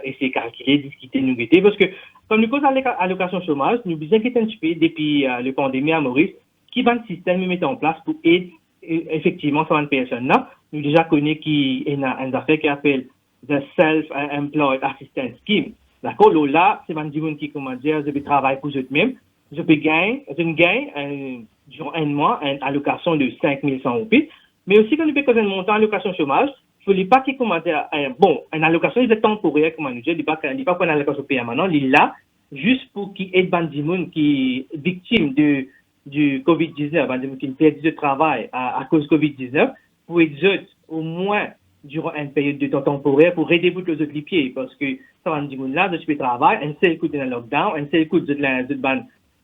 essayer de calculer, discuter, nous guetter, parce que, comme nous cause allocation chômage, nous besoin qu'il y ait un petit peu, depuis la pandémie à Maurice, qui va le système mettre en place pour aider, effectivement, ces personnes-là. Nous déjà connaissons qu'il y a une affaire qui appelle the Self-Employed Assistance Scheme. D'accord? Là, c'est un gens qui, comment dire, je vais travailler pour eux-mêmes. Je gagne, durant un mois, une allocation de 5100 roupies. Mais aussi, quand nous payons un montant d'allocation chômage, il ne faut pas qu'il commence une allocation est temporaire, comment nous dire, il ne faut pas une allocation permanente, il est là juste pour qu'il aide les gens qui sont victimes du COVID-19, qui perdent de travail à cause du COVID-19, pour aider au moins durant une période de temps temporaire pour redébouter les autres pieds, parce que ça va dire là, de travail, un seul coup de lockdown, un seul coup de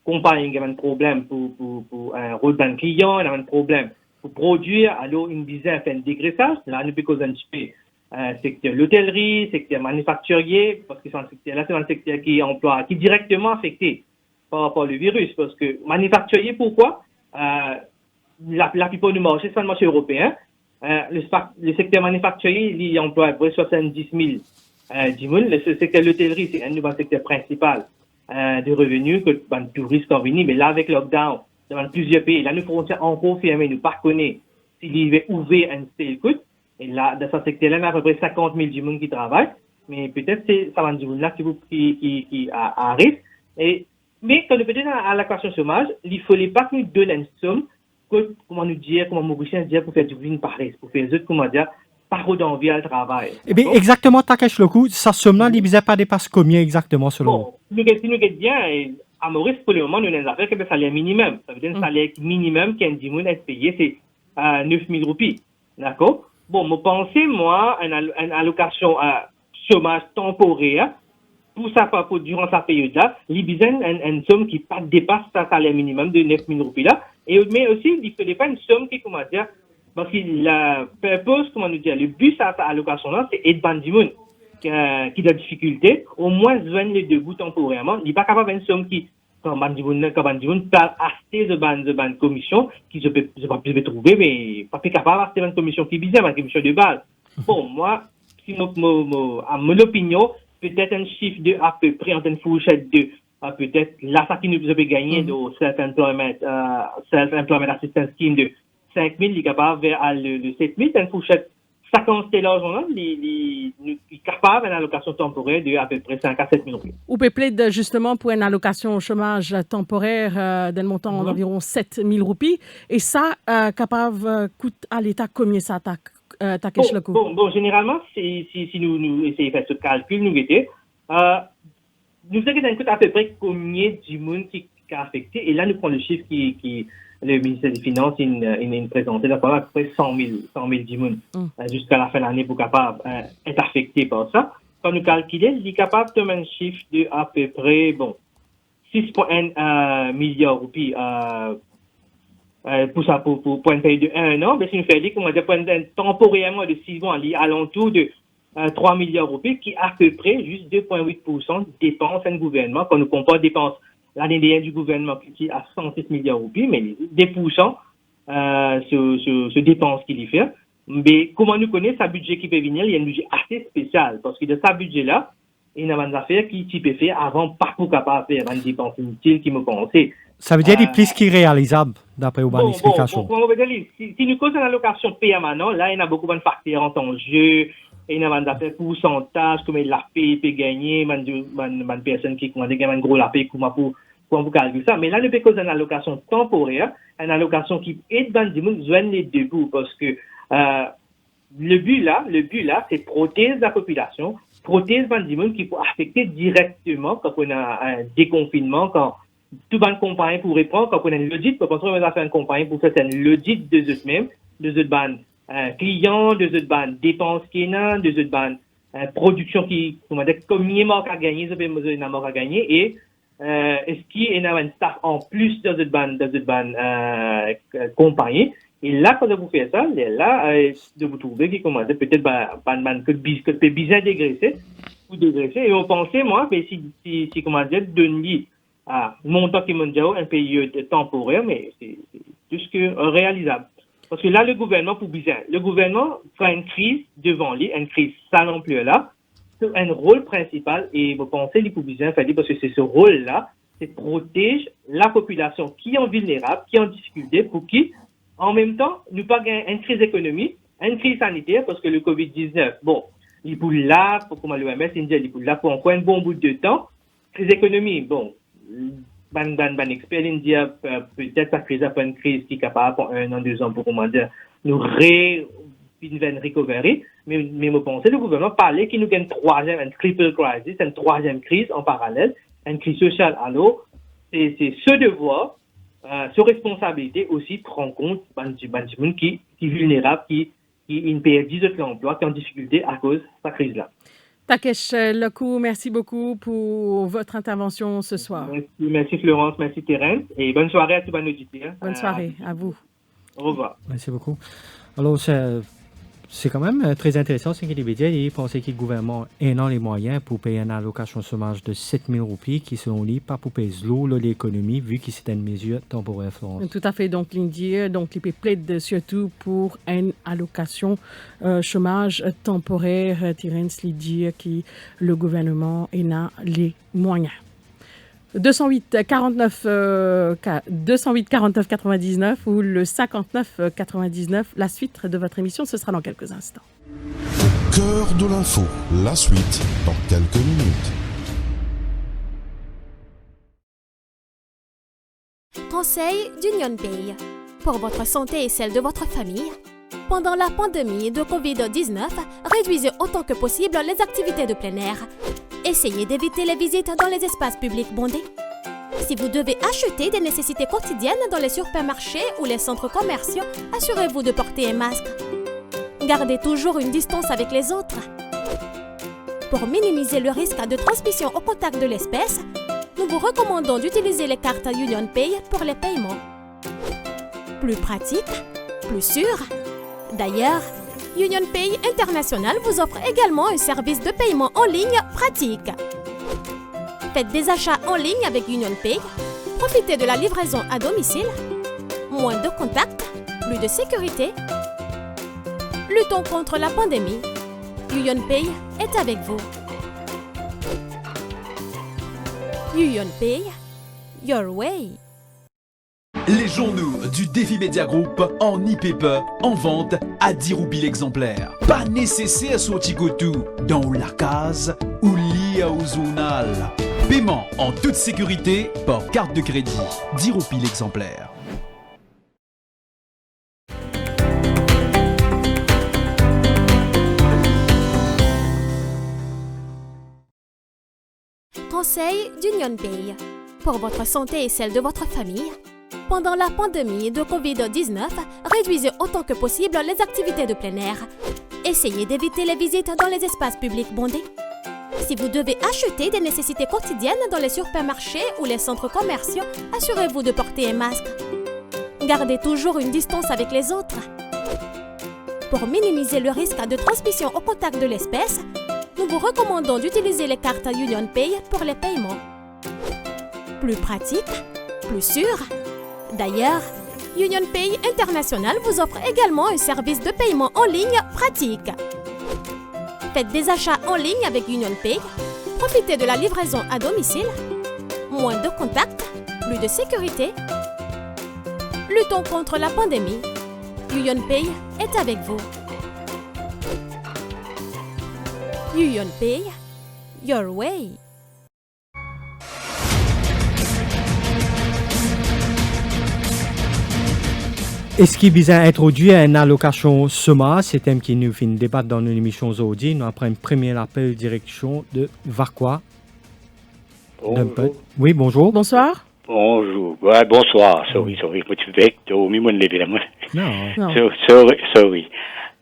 compagnie qui a un problème pour un rôle d'un client, il a un problème pour produire, alors une dizaine fait un dégraissage, là nous peut un petit peu secteur l'hôtellerie, secteur manufacturier, parce que c'est un secteur qui emploie, qui est directement affecté par rapport au virus, parce que manufacturier, pourquoi? La plupart du marché, c'est un marché européen. Le secteur manufacturier, il emploie à peu près 70 000 le secteur de l'hôtellerie, c'est un nouveau secteur principal de revenus que les touristes sont venus, mais là avec le lockdown, dans plusieurs pays. Là, nous frontières encore fermées, nous ne connaissons pas s'il y avait ouvert un seul coup. Et là, dans ce secteur-là, il y a à peu près 50 000 personnes qui travaillent. Mais peut-être c'est ça va dire là qui arrive. Mais quand nous peut-être à l'allocation chômage, il ne fallait pas que nous donnions une somme, comment Mauricien dire, pour faire du vin pareil, pour faire des autres, comment dire, par d'envie à le travail. Eh bien, exactement, Takesh Loku, ça somme-là, il ne pas dépasse combien exactement selon vous? Si nous gagnons bien, à Maurice, pour le moment, nous avons une affaire qui est le salaire minimum. Ça veut dire un salaire minimum qui est payé, c'est 9 000 roupies. D'accord? Bon, je pense, moi, une allocation chômage temporaire, durant sa période-là, il y a une somme qui dépasse sa salaire minimum de 9 000 roupies là. Mais aussi, il ne fallait pas une somme qui, comment dire, parce que la purpose, comment nous dire, le but de cette allocation-là, c'est aider les gens qui a des difficultés, au moins joindre les deux bouts temporairement. Il n'est pas capable d'une somme qui, quand Bandimoun peut acheter de commission, qui je peux trouver, mais pas capable d'acheter une commission qui bizarre, une commission de base. Bon, moi, si à mon opinion, peut-être un chiffre de à peu près, entre une fourchette de, peut-être, là, ça qui nous peut gagner de Self-Employment Assistance Scheme de 5 000, il est capable vers le 7 000, c'est une fourchette. Ça constate l'argent-là, il est capable d'une allocation temporaire de à peu près 5 à 7 000 roupies. Ou peut plaider justement pour une allocation au chômage temporaire d'un montant d'environ 7 000 roupies. Et ça, capable coûte à l'État combien ça Takesh Loku? Bon, généralement, si nous essayons de faire ce calcul, nous mettons, nous savons que ça coûte à peu près combien de monde qui est affecté. Et là, nous prenons le chiffre qui le ministère des Finances, il présenté à peu près 100 000 personnes jusqu'à la fin de l'année pour capable être affecté par ça. Quand nous calculons, il est capable de mettre un chiffre de à peu près 6,1 milliards de roupies pour une période de 1 an. Mais si nous faisons temporairement de 6 mois, il y a alentour de 3 milliards de roupies qui est à peu près juste 2,8% de dépenses du gouvernement. Quand nous comparons dépenses l'année dernière du gouvernement qui est à 106 milliards de roupies, mais des pourcents sur dépenses qu'il y fait. Mais comment nous connaissons ce budget qui peut venir, il y a un budget assez spécial, parce que de ce budget-là, il y a des affaires qui peut faire avant pas pour capable faire une dépense inutile qui me pensait. Ça veut dire des plus qui réalisables, d'après vos explications. Si nous causons une allocation permanente, là, il y a beaucoup de facteurs en jeu. Il y a des affaires pourcentage, comme la paye peut gagner, une personne qui a un gros la paye, comment vous calculez ça. Mais là, nous peut une allocation temporaire, une allocation qui aide les gens à joindre les deux bouts, parce que le but là, c'est protéger la population, protéger les gens qui peuvent affecter directement quand on a un déconfinement, quand tout le monde compagnie pour répondre, quand on a une logique, pour penser qu'on va faire une compagnie pour faire une logique de eux-mêmes, de eux clients, de eux dépenses qu'il y a, de eux production qui, comment dire, comme il manque à gagner, ça peut me manque à gagner, et est-ce qu'il y a un staff en plus dans cette compagnie, et là, quand vous faites ça, là, de vous trouver qui, comment dire, peut-être, que peut bien dégraisser, ou dégraisser, et on pensait, moi, mais si comment dire, donner à montant qui mondial un pays temporaire, mais c'est juste que réalisable. Parce que là, le gouvernement, pour bizarre, le gouvernement fait une crise devant lui, une crise sans ampleur là, c'est un rôle principal, et vous pensez, les pour bizarre, parce que c'est ce rôle-là, c'est protéger la population qui est vulnérable, qui est en difficulté, pour qui, en même temps, nous pas gagner une crise économique, une crise sanitaire, parce que le COVID-19, bon, il est pour là, pour comment l'OMS, il est pour là pour encore un bon bout de temps, crise économique, bon, ban expert India peut-être la crise après une crise qui est capable pour 1 an, 2 ans pour comment dire nous une recovery mais je pense que le gouvernement parlait qu'il nous gagne une triple crisis, une troisième crise en parallèle, une crise sociale. Alors c'est ce devoir, ce responsabilité aussi de rendre compte du monde qui est vulnérable, qui une perdue de l'emploi, qui est en difficulté à cause de cette crise là. Takesh Lokou, merci beaucoup pour votre intervention ce soir. Merci Florence, merci Thérèse, et bonne soirée à tous nos auditeurs. Bonne soirée à vous. Au revoir. Merci beaucoup. Alors, c'est quand même très intéressant ce qu'il dit. Il pensait que le gouvernement a les moyens pour payer une allocation chômage de 7 000 roupies qui, selon lui, pas pour payer l'économie, vu que c'est une mesure temporaire, Florence. Tout à fait. Donc, l'Indien, il plaide surtout pour une allocation chômage temporaire. Thérèse dit que le gouvernement a les moyens. 208 49 99 ou le 59 99. La suite de votre émission, ce sera dans quelques instants. Au cœur de l'info, la suite dans quelques minutes. Conseil d'Union Pay. Pour votre santé et celle de votre famille, pendant la pandémie de COVID-19, réduisez autant que possible les activités de plein air. Essayez d'éviter les visites dans les espaces publics bondés. Si vous devez acheter des nécessités quotidiennes dans les supermarchés ou les centres commerciaux, assurez-vous de porter un masque. Gardez toujours une distance avec les autres. Pour minimiser le risque de transmission au contact de l'espèce, nous vous recommandons d'utiliser les cartes Union Pay pour les paiements. Plus pratique, plus sûr. D'ailleurs, Union Pay International vous offre également un service de paiement en ligne pratique. Faites des achats en ligne avec Union Pay, profitez de la livraison à domicile, moins de contacts, plus de sécurité. Luttons contre la pandémie. Union Pay est avec vous. Union Pay, your way. Les journaux du Défi Media Group en e-paper en vente à 10 roupies l'exemplaire. Pas nécessaire sortir tout dans la case ou lire au journal. Paiement en toute sécurité par carte de crédit. 10 roupies l'exemplaire. Conseil d'Union Pay. Pour votre santé et celle de votre famille, pendant la pandémie de COVID-19, réduisez autant que possible les activités de plein air. Essayez d'éviter les visites dans les espaces publics bondés. Si vous devez acheter des nécessités quotidiennes dans les supermarchés ou les centres commerciaux, assurez-vous de porter un masque. Gardez toujours une distance avec les autres. Pour minimiser le risque de transmission au contact de l'espèce, nous vous recommandons d'utiliser les cartes Union Pay pour les paiements. Plus pratique, plus sûr. D'ailleurs, Union Pay International vous offre également un service de paiement en ligne pratique. Faites des achats en ligne avec Union Pay, profitez de la livraison à domicile, moins de contacts, plus de sécurité. Luttons contre la pandémie. Union Pay est avec vous. Union Pay, your way. Est-ce qu'il vise à introduire une allocation SOMA? C'est un thème qui nous fait débattre dans nos émissions aujourd'hui. Nous avons un premier appel direction de Varquois. Bonjour. Oui, bonjour. Bonsoir. Bonjour. Ouais, bonsoir. Sorry. Moi, tu veux que tu me lever la main. Non. Sorry.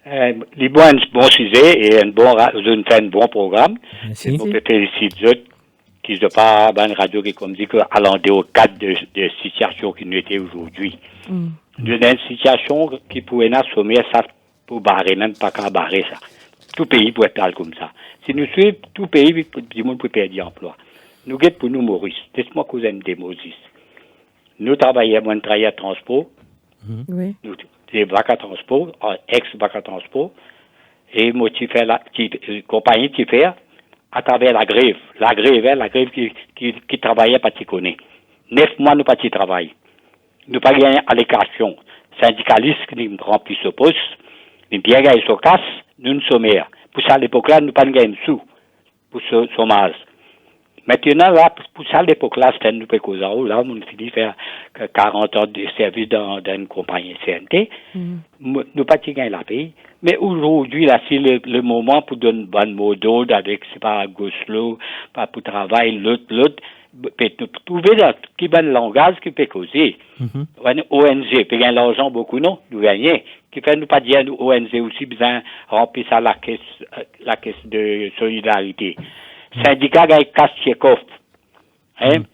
Les bons sujet et un bon programme. Merci. On peut féliciter eux qui se pas une radio qui comme dit que allant au cadre de situation qui nous était aujourd'hui. Nous avons une situation qui pourrait nous sommer ça pour barrer, même pas qu'à barrer ça. Tout pays pourrait être comme ça. Si nous suivons, tout pays, du monde peut perdre l'emploi. Nous guettons pour nous Maurice. Laisse-moi que vous aimez Moses. Nous travaillons à transport. Oui. Nous, des vacances à transport, ex-vacances à transport. Et moi, tu fais la compagnie qui fait à travers la grève. La grève qui travaillait pas t'y connaît. 9 mois, nous pas t'y travail. Nous pas gagné allocation. Syndicalistes qui nous remplissent ce poste. Nous bien gagné ce casse, nous sommes sommaires. Pour ça, à l'époque-là, nous pas gagné sous pour ce chômage. Maintenant, là, pour ça, à l'époque-là, c'était nous causer. Là, on finit faire 40 ans de service dans une compagnie CNT. Nous pas gagné la paye. Mais aujourd'hui, là, c'est le moment pour donner un bon mot d'ordre avec, c'est pas Gosselot, pas pour travail, l'autre. Trouver qui bon langage qui peut causer. ONG, peut gagner l'argent beaucoup, non? Nous gagnons. Qui fait nous pas dire nous ONG aussi besoin remplir ça la caisse de solidarité. Syndicat gagne casse Tchekhov.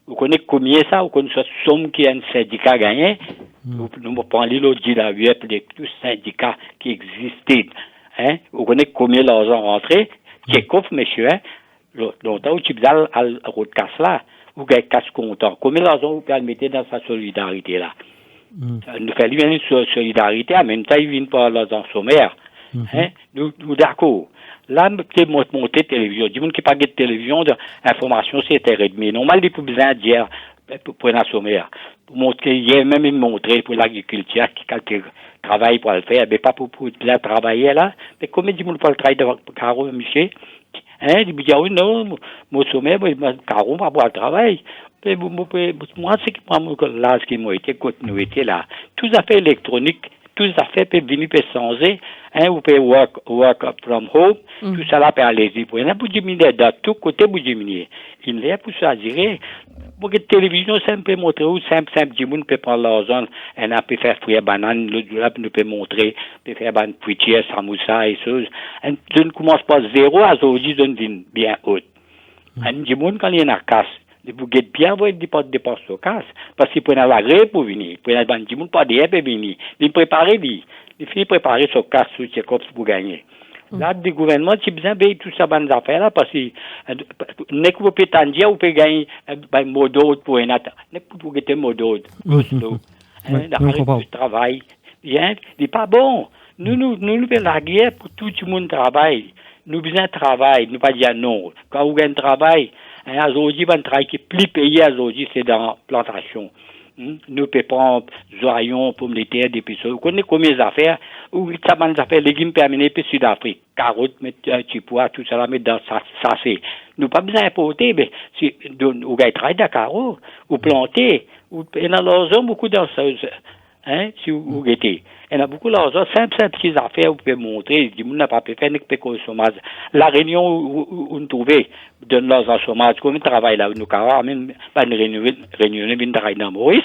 Vous connaissez combien ça? Vous connaissez cette somme qui est un syndicat gagné? Nous prenons l'autre dit la vie de tous les syndicats qui existaient. Vous connaissez combien l'argent rentré? Tchekhov, monsieur, longtemps où tu besoin à la route casse là, vous gagnez casse content. Combien l'argent vous permettez dans sa solidarité là? Nous faisons une solidarité, en même temps, ils viennent par l'argent sommaire. Nous d'accord. Là, c'est monter télévision. Du monde qui pas de télévision, d'information, c'est interdit. Normal, il faut besoin de dire pour la sommaire. Pour montrer, il y a même montré pour l'agriculture qui travaille pour le faire, mais pas pour bien travailler là. Mais comment du monde peut le travailler de Caro, monsieur? Il dit, oui, non, mon sommaire, Caro va pour le travail. Moi, c'est que là, ce qui m'a été continuité là, tous affaires électroniques, tous affaires peuvent venir peuvent changer, vous pouvez work from home, tout ça là peut aller-y. Pour diminuer de tout côté, vous diminuer. Il est pour ça dire, pour que la télévision simple montrer ou simple du monde peut prendre l'argent, on peut faire frire banane, l'autre là nous peut montrer, peut faire ban fruitière, samoussa et choses. Je ne commence pas zéro à aujourd'hui, je ne viens bien haute. Du monde quand il y a une casse. Vous êtes bien, vous êtes pas de dépenses au casse. Parce qu'il peut y avoir la grève pour venir. Il peut y avoir des gens pas de pour venir. Il prépare, il finit préparer son casse sur Tchekhov pour gagner. Là, le gouvernement, c'est besoin de tout ça, bonnes affaires là, parce que, n'est que vous pouvez t'en dire, vous pouvez gagner, un mot d'ordre pour un attaque. N'est que vous avez un mot d'ordre. Du travail. Bien, il n'est pas bon. Nous faisons la guerre pour tout le monde travail. Nous besoin de travail. Nous pas dire non. Quand vous gagnez travail, aujourd'hui, un travail qui est plus payé aujourd'hui, c'est dans la plantation. Nous payons joyons, pommes de terre, des pisseaux. Vous connaissez combien d'affaires? Ou ça m'a affaires, légumes terminés, puis Sud-Afrique. Carottes, petits pois, tout ça, là, mettre dans ça, c'est. Nous pas besoin d'importer, mais si, vous gagnez travail d'accord, vous plantez, vous payez dans l'argent beaucoup dans ça. Si vous guettez. Il y a beaucoup d'argent, simple petites affaires, vous pouvez montrer, du monde n'a pas pu faire, n'est que le chômage. La réunion où nous trouvons, donne l'argent au chômage, comme on travaille là, nous avons même pas une réunion, une travail dans Maurice,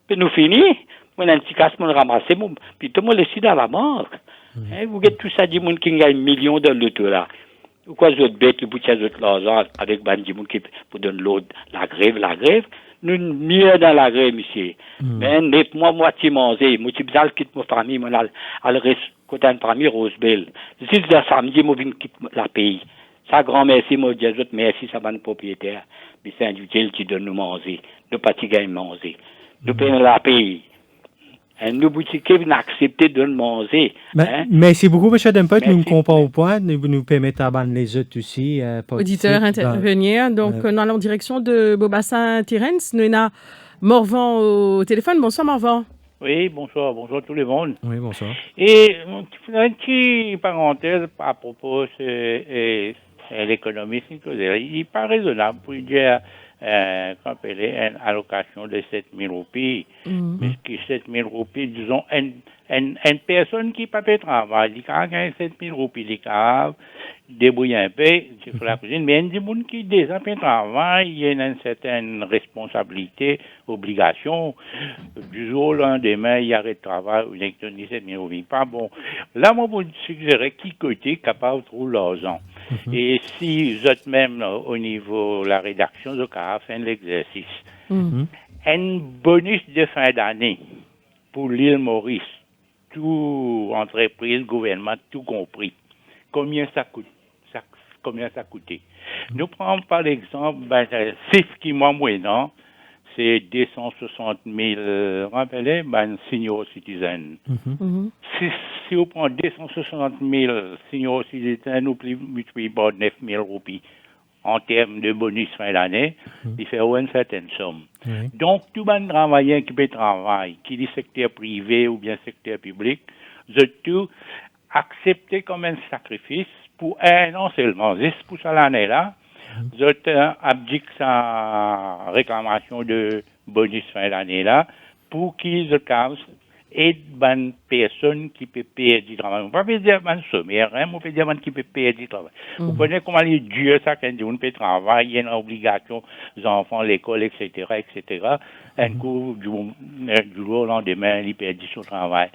puis nous finissons, on a un petit casse, on ramasse, puis tout le monde laisse dans la banque. Vous avez tout ça, du monde qui gagne millions de l'autre là. Pourquoi les autres bêtes, vous avez l'argent avec du monde qui pour donner l'autre, la grève. Nous mieux dans la grève, monsieur. Mais moi, moitié mangé. Moi, je suis quitte ma famille, moi, à le reste, côté une famille, Rosebell. Si c'est samedi, moi, je quitte la pays. Ça, grand merci, moi, je dis, merci, ça va nous propriétaire. Mais c'est individuel qui donne nous manger. Nous, pas qui gagnent manger. Nous payons la pays. Nous, boutiques, nous acceptons de nous manger. Merci beaucoup, M. Dempet. Nous ne comprenons au point. Nous permettons à les autres aussi. Auditeurs intervenir. Donc, nous allons en direction de Beaubassin-Thérèse. Nous avons Morvan au téléphone. Bonsoir, Morvan. Oui, bonsoir tout le monde. Oui, bonsoir. Et une petite parenthèse à propos de l'économie, il n'est pas raisonnable pour dire une allocation de 7 000 roupies. Mais que 7 000 roupies, disons, une personne qui n'a pas de travail, il a gagné 7 000 roupies, il a débrouillé un peu, il fait la cuisine, mais il y a des gens qui déjà fait travail, il y a une certaine responsabilité, obligation. Du jour au lendemain, il arrête de travail, il a donné 7 000 roupies. Pas bon. Là, moi, je vous suggérerais qui côté capable de trouver l'argent. Et si vous êtes même au niveau de la rédaction, vous avez fait l'exercice. Un bonus de fin d'année pour l'île Maurice, tout entreprise, gouvernement, tout compris. Combien ça coûte? Combien ça coûtait? Nous prenons par exemple, chiffre qui m'a moyen, c'est 260 000, rappelez, senior citizen. Si on prend 260 000 senior citizen, nous multiplions par 9 000 roupies en termes de bonus fin d'année, il fait une certaine somme. Donc, tout le monde travailleur qui peut travailler, qui est secteur privé ou bien secteur public, tout accepter comme un sacrifice pour un an seulement, juste pour ça l'année-là, abdique sa réclamation de bonus fin d'année-là pour qu'ils aident une personne qui peut payer du travail. On ne peut pas dire un sommaire, on peut dire qui peut payer du travail. Vous connaissez comment les dieux, ça, quand on peut travailler, il y a une obligation, les enfants, l'école, etc., etc. Un coup, du jour au lendemain, il perd son travail.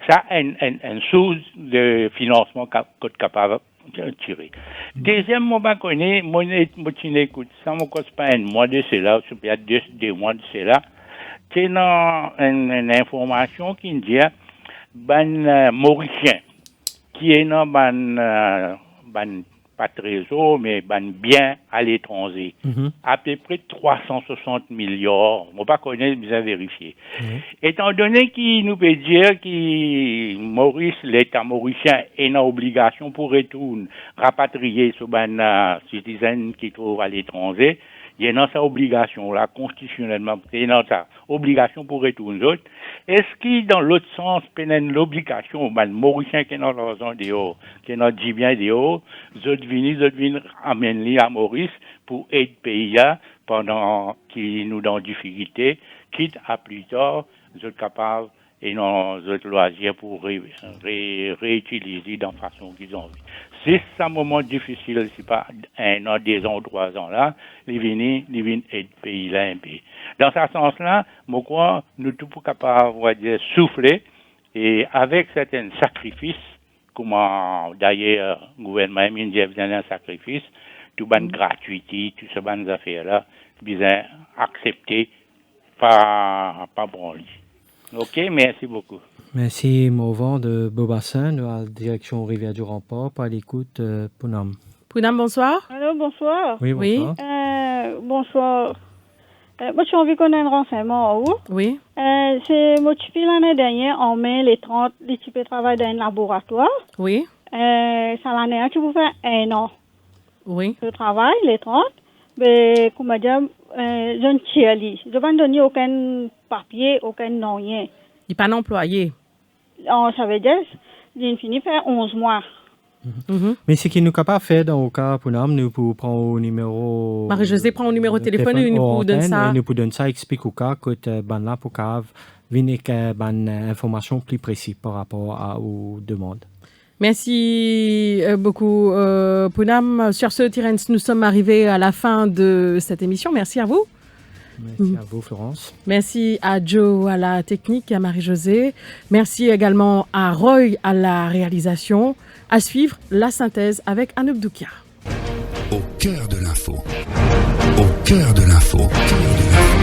Ça, une chose de financement qu'on est capable de tirer. Deuxième, moi, je connais, moi, écoute, ça ne me coûte pas un mois de cela, c'est peut-être 2 mois de cela. C'est une information qui dit Mauricien qui est dans pas trésor mais bien à l'étranger à peu près 360 milliards. On ne pas connaître, bien vérifier. Étant donné qu'il nous peut dire que Maurice, l'État mauricien est une obligation pour retourner rapatrier ce citoyen qui trouve à l'étranger. Il y a sa obligation là, constitutionnellement, il y a sa obligation pour retourner autres. Est-ce qu'il, dans l'autre sens, il y a l'obligation, les Mauriciens qui ont l'argent dehors, qui ont dit bien dehors, ils viennent amener à Maurice pour aider le pays pendant qu'ils nous donnent difficulté, quitte à plus tard, ils sont capables et non autres loisirs pour réutiliser dans la façon qu'ils ont envie. C'est un moment difficile, c'est pas 1 an, 2 ans, 3 ans là, les viennent aider le pays là un peu. Dans ce sens-là, moi crois, nous tous capables de souffler et avec certains sacrifices, comme d'ailleurs le gouvernement indien vient un sacrifice, tout ban gratuité, tout ce ban affaires là, bien accepté, pas branler. Ok, merci beaucoup. Merci, Mauvant de Beaubassin, de la direction Rivière du Rempart, par l'écoute Pounam. Pounam, bonsoir. Allô, bonsoir. Oui, bonsoir. Bonsoir. Moi, j'ai envie qu'on ait un renseignement. Oui. C'est moi, depuis l'année dernière, en mai, les 30, les types de travail dans un laboratoire. Oui. Ça l'année, tu peux faire 1 an. Oui. Je travaille, les 30. Mais, comment dire, je ne tiens pas. Je ne vais donner aucun papier, aucun nom, rien. Il n'est pas employé. Ça veut dire, j'ai fini faire 11 mois. Mais ce qu'il nous capable de faire dans le cas pour nous, pour prendre le numéro. Marie-Josée prend le numéro de téléphone et nous pour donner ça. Nous pour donner ça, explique au cas que là pour venir avec une information plus précise par rapport aux demandes. Merci beaucoup, Pounam. Sur ce, Terence, nous sommes arrivés à la fin de cette émission. Merci à vous. Merci à vous, Florence. Merci à Joe à la technique et à Marie-Josée. Merci également à Roy à la réalisation. À suivre, la synthèse avec Anouk Doukia. Au cœur de l'info. Au cœur de l'info.